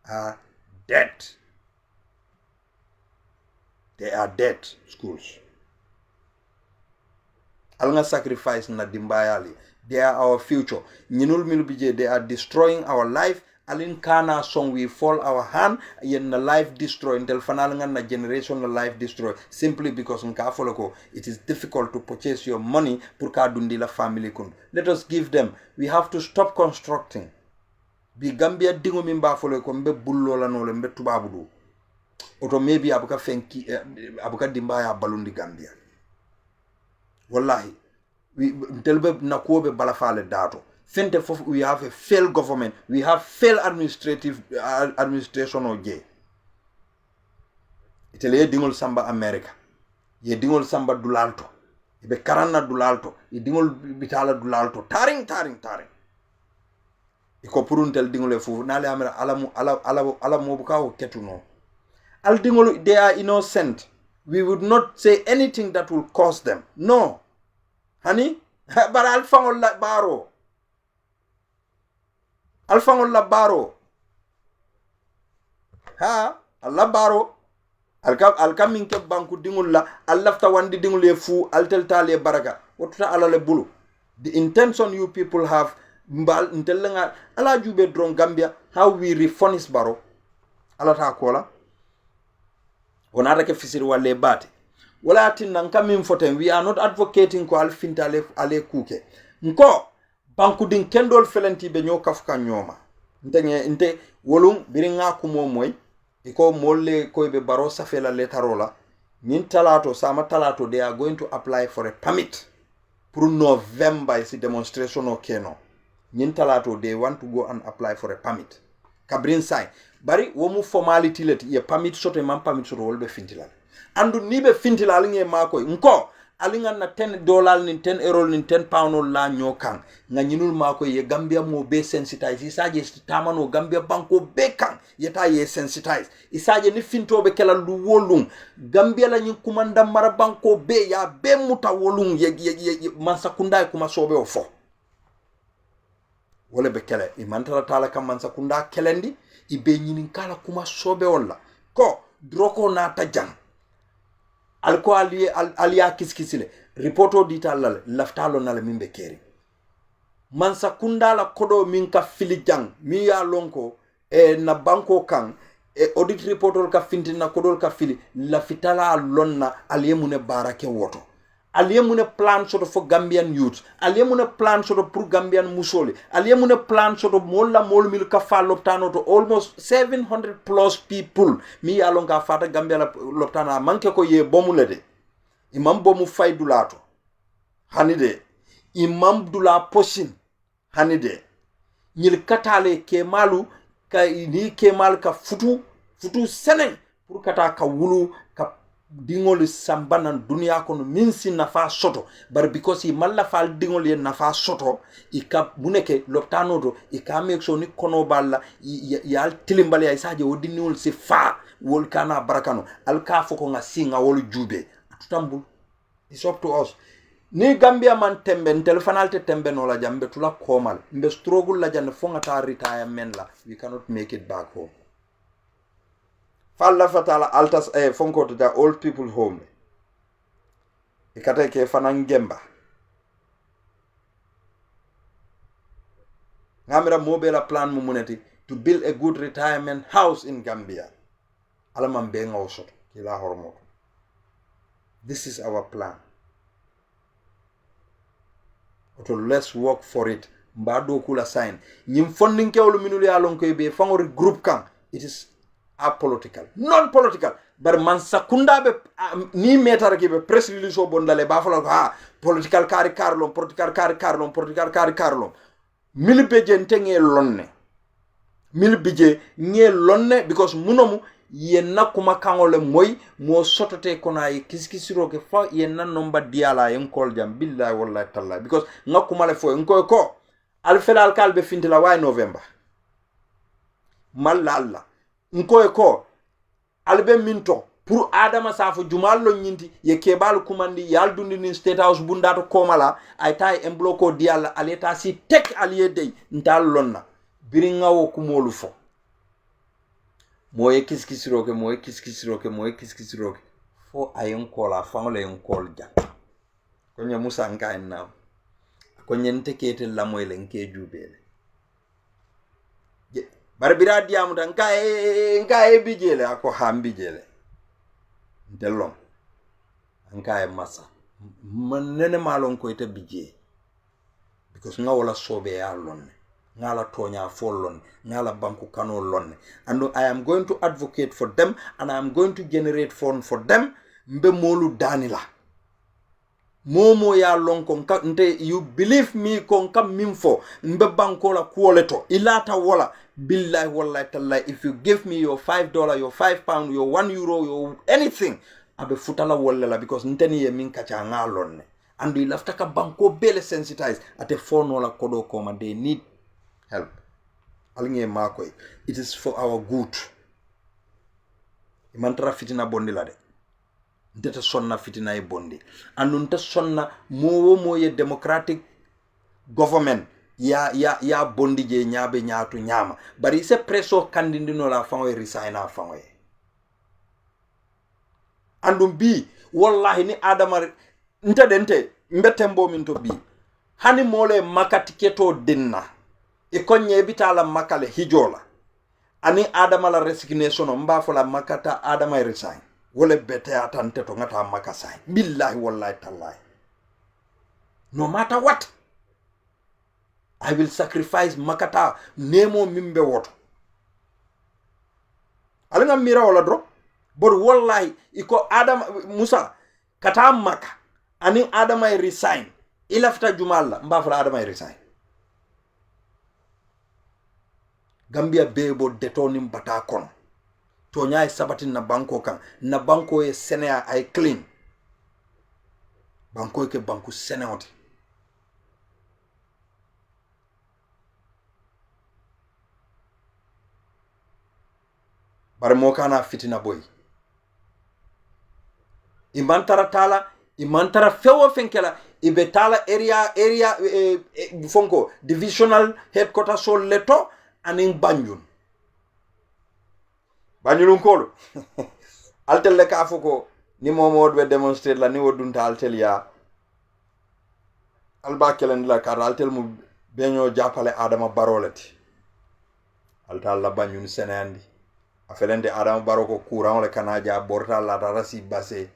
are dead. They are dead schools. Alnga sacrifice na dimbayali. They are our future. Nyinul milubije, they are destroying our life. Alin kana song we fall our hand yen na life destroy until fanalanga na generation na life destroy simply because nka foloko it is difficult to purchase your money pour ka dundi la family kun. Let us give them. We have to stop constructing. Bi Gambia dingo mimba foloko mbe bullo la no mbe tubabudu. Oto maybe abuka fenki abuka dimbaya balundi Gambia. Wallahi we telbe na kobe balafale dato. Fente fof we have a failed government, we have failed administration oje. Itele dingol samba America. Ye dingol samba dulalto. Ibe karana dulalto, ye dingol bitala dulalto. Taring. Iko puruntel dingol fofu nale amera ala mobuka o ketuno. Al dingol they are innocent. We would not say anything that will cost them. No. Honey, but alfangol la baro. Alfangol la baro. Allah baro. Alka minke banku dingul la. Allafta wandi dingul ye fu. Altel tali baraka. Watuta ala le bulu. The intention you people have. Mbal intellenga. Ala jube drone Gambia. How we refurnish baro. Ala ta kola. Onara ke fisiri wale bati. Wala atin nanka mimfoten. We are not advocating ko alfinta ale kuke. Nko. Banku din kendol felenti be nyo kafuka nyoma. Nte wolum biringa kumo moy. Iko molle ko be baro safela letarola. Nin talato sama talato they are going to apply for a permit. Pour November is demonstration okeno. Nin talato they want to go and apply for a permit. Kabrin sign. Bari womu formality let ye permit soto man permit soto wolbe fintilal. Andu nibe fintilal nge makoy. Nko alinga na $10 ni €10 ni £10 la nyokan nga nyinul mako ye Gambia mo be sensitize isaje tamano Gambia banko be kan yeta ye sensitize isaje ni fintobe kala lu wolum Gambia la nyin kumanda mara banko be ya be muta wolum ye mansakunda kuma sobe ofo wala be kala imantala tala kam mansakunda kelendi ibe nyinin kala kuma sobe wala ko droko na tajang alko aliya kiskisile reporto ditallal laftalo nala mimbe keri mansa kundala kodo minka filijang mi ya lonko na banko kan audit reportol ka fintina kodol ka fili lafitala lonna aliyemune barake woto aliyemune plan soto for Gambian youth aliyemune plan soto pour Gambian musole aliyemune plan soto molla mol mil ka fa loptano to almost 700 plus people mi ya lonka fata Gambia loptana manke ko ye bomulede imam bomu faydulato hanide imam dula posin hanide nyil katale kemalu ka ni kemal ka futu senen pour kata ka wulu ka dingol sambanan dunia kono minsi nafa soto bar because i malla fal dingol ye nafa soto i ka buneke loptano do i ka make so ni kono balla yal tilimbal ya isaje wodinol si fa wol kana barakano al ka foko nga singa wol jube tutambul it's up to us ni Gambia man tembe telefonalte tembe no la jambe tula komal mbe struggle la jande fonga ta retirement la we cannot make it back home falla fatala altas fonko to the old people home ikata ke fanan gemba ngamira mobile plan mu muneti to build a good retirement house in Gambia alaman be ngawso kila hormo. This is our plan. So let's work for it. Mbado kula sign. Nyim funding ke olu minuli alon ko be fangori group kan. It is apolitical, non-political. But man sakunda be ni metar ke be press release o bondale ba fala ha political kari karlon, political kari karlon, political kari karlon. Mil beje ntenge lonne. Mil beje nye lonne because munomu yenna kuma kangole moy mo sotote kona yi kiskisiro ke fa yenna nomba diala yen kol jam billahi wallahi taala because ngakuma le fo ngoy ko al felal kalbe fintila way November malalla ngoy ko albe minto pour adama safo jumal lo nyinti ye kebal kumandi yal dundi ni state house bundato komala ay tay en bloko diala aleta si tek aliye dey ntal lonna biringa wo kumolu fo moye kiskisiroke fo ayen kola fangle en kol ja konya musa nka enna konya ntekete la moyle nke jubele barbira diamu dan nka e bijele ako hambijele delom nka e masa manene malon ko ite bije because ngawla sobe ya lonne ngala tonya follon ngala banku kano lonne and I am going to advocate for them and I am going to generate fund for them mbe molu danila momo ya lon kon ka nte you believe me kon kam mimfo mbe banko la kuoleto ilata wala billahi wallahi tallahi if you give me your $5 your £5 your €1 your anything abe futala wala because nteni ye min kacha ngalonne and you lafta ka banko bele sensitize ate fono la kodo koma they need help. It is for our good. Imantara fitina bondi la de. Ndeta sonna fitina e bondi. Anunta sonna moye democratic government ya bondi je nyabe nyatu nyama. Bari se preso kandindino la fanwe resigna fanwe. Andum bi wallahi ni adama nta dente mbetembo minto bi. Hani mole makatiketo dinna. Ikonye bitala makale hijola ani adama la resignation mba fola makata adama resign wole bete atante to ngata makasai billahi wallahi tallahi no matter what I will sacrifice makata nemo mimbe woto alinga mira wala dro bor wallahi iko adama musa kata maka ani adama resign ilafta jumalla mba fola adama resign Gambia bebo detonim bata kon to nyaay sabatin na banko kan na banko e senea ay clean banko ke banku seneoti bare mo kana fitina boy imantara fewo fenkela ibe tala area fonko divisional headquarters so leto anin Banjulun kolo altel le ka foko ni momo be demonstrate la ni wodunta altel ya alba kelen la kar altel mu beño jappale adama barolati altal la Banjul senandi afelende adama baroko courant le kanaja borta la rasi basse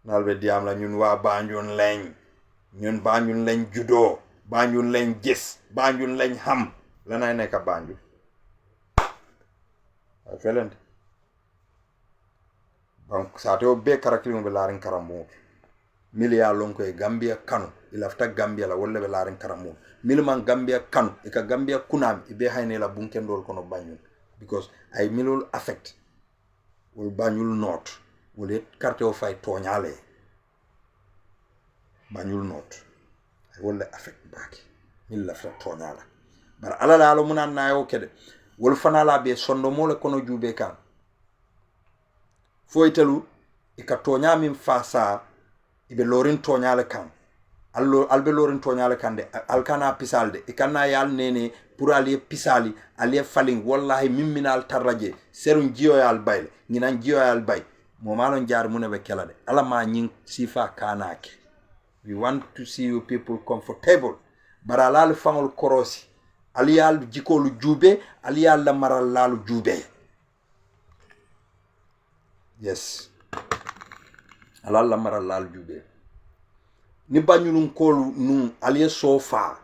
nalbe diam la ñun wa Banjul lañ judo Banjul lañ gis Banjul lañ xam lanay nekk Banjul afelende donc sato be karakter be larin karamu milia lonko e Gambia kanu ilafta Gambia la wolle be larin karamu milman Gambia kanu e ka Gambia kunam e be hayne la bunkendol kono Banjul because ay milul affect wol Banjul not wol carte o fay toñale Banjul not ay wolle affect baki mil lafta toñala bar ala la lo munan nayo kede wol fanala be sondo mole kono jube kan foytelu e ka toña min fasa ibe lorin toñale kan albe lorin toñale kande alkana pisalde e kanna yal nene pour ali pisali ali falling wallahi mimminal tarraje serun jiyo yal bayle nginan jiyo yal bay mo malon jaar mune be kelade ala ma nyin sifa kanake we want to see you people comfortable baralal fangol korosi ali yal jikolu jube ali yal la maral lalu jube yes alal la maral lalu jube ni bañulun kolu nun aliye sofa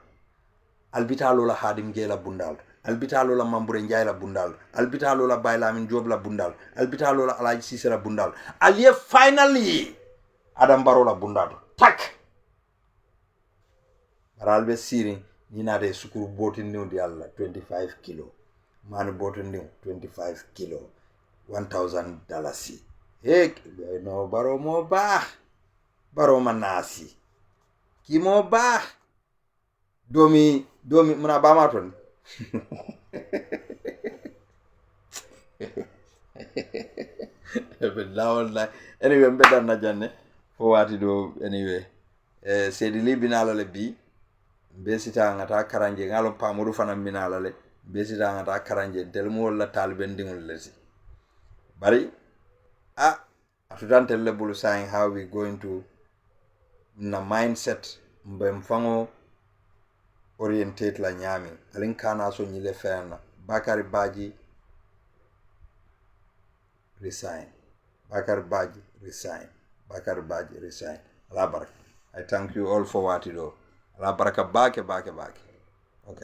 albitalo la hadim gela bundal albitalo la mambure njay la bundal albitalo la baylamin job la bundal albitalo la alaji sise la bundal aliye finally adam baro la bundal tak baralbe siri nina de sukuru botin new di alla 25 kilo manu botin new 25 kilo $1000 hey no baro mo ba baro manasi kimo ba domi muna ba ma ton anyway mbeda na janne fo wati do anyway sedi li binala le bi be sita ngata karanje ngalo pamudu fana binala le be sita ngata karanje delmo la talben dingul lesi bari atudante le bulu saying how we going to na mindset mbem fango orientate la nyami alin kana so nyile fena Bakary Badji resign Bakary Badji resign Bakary Badji resign ala baraka I thank you all for what you do ala baraka bake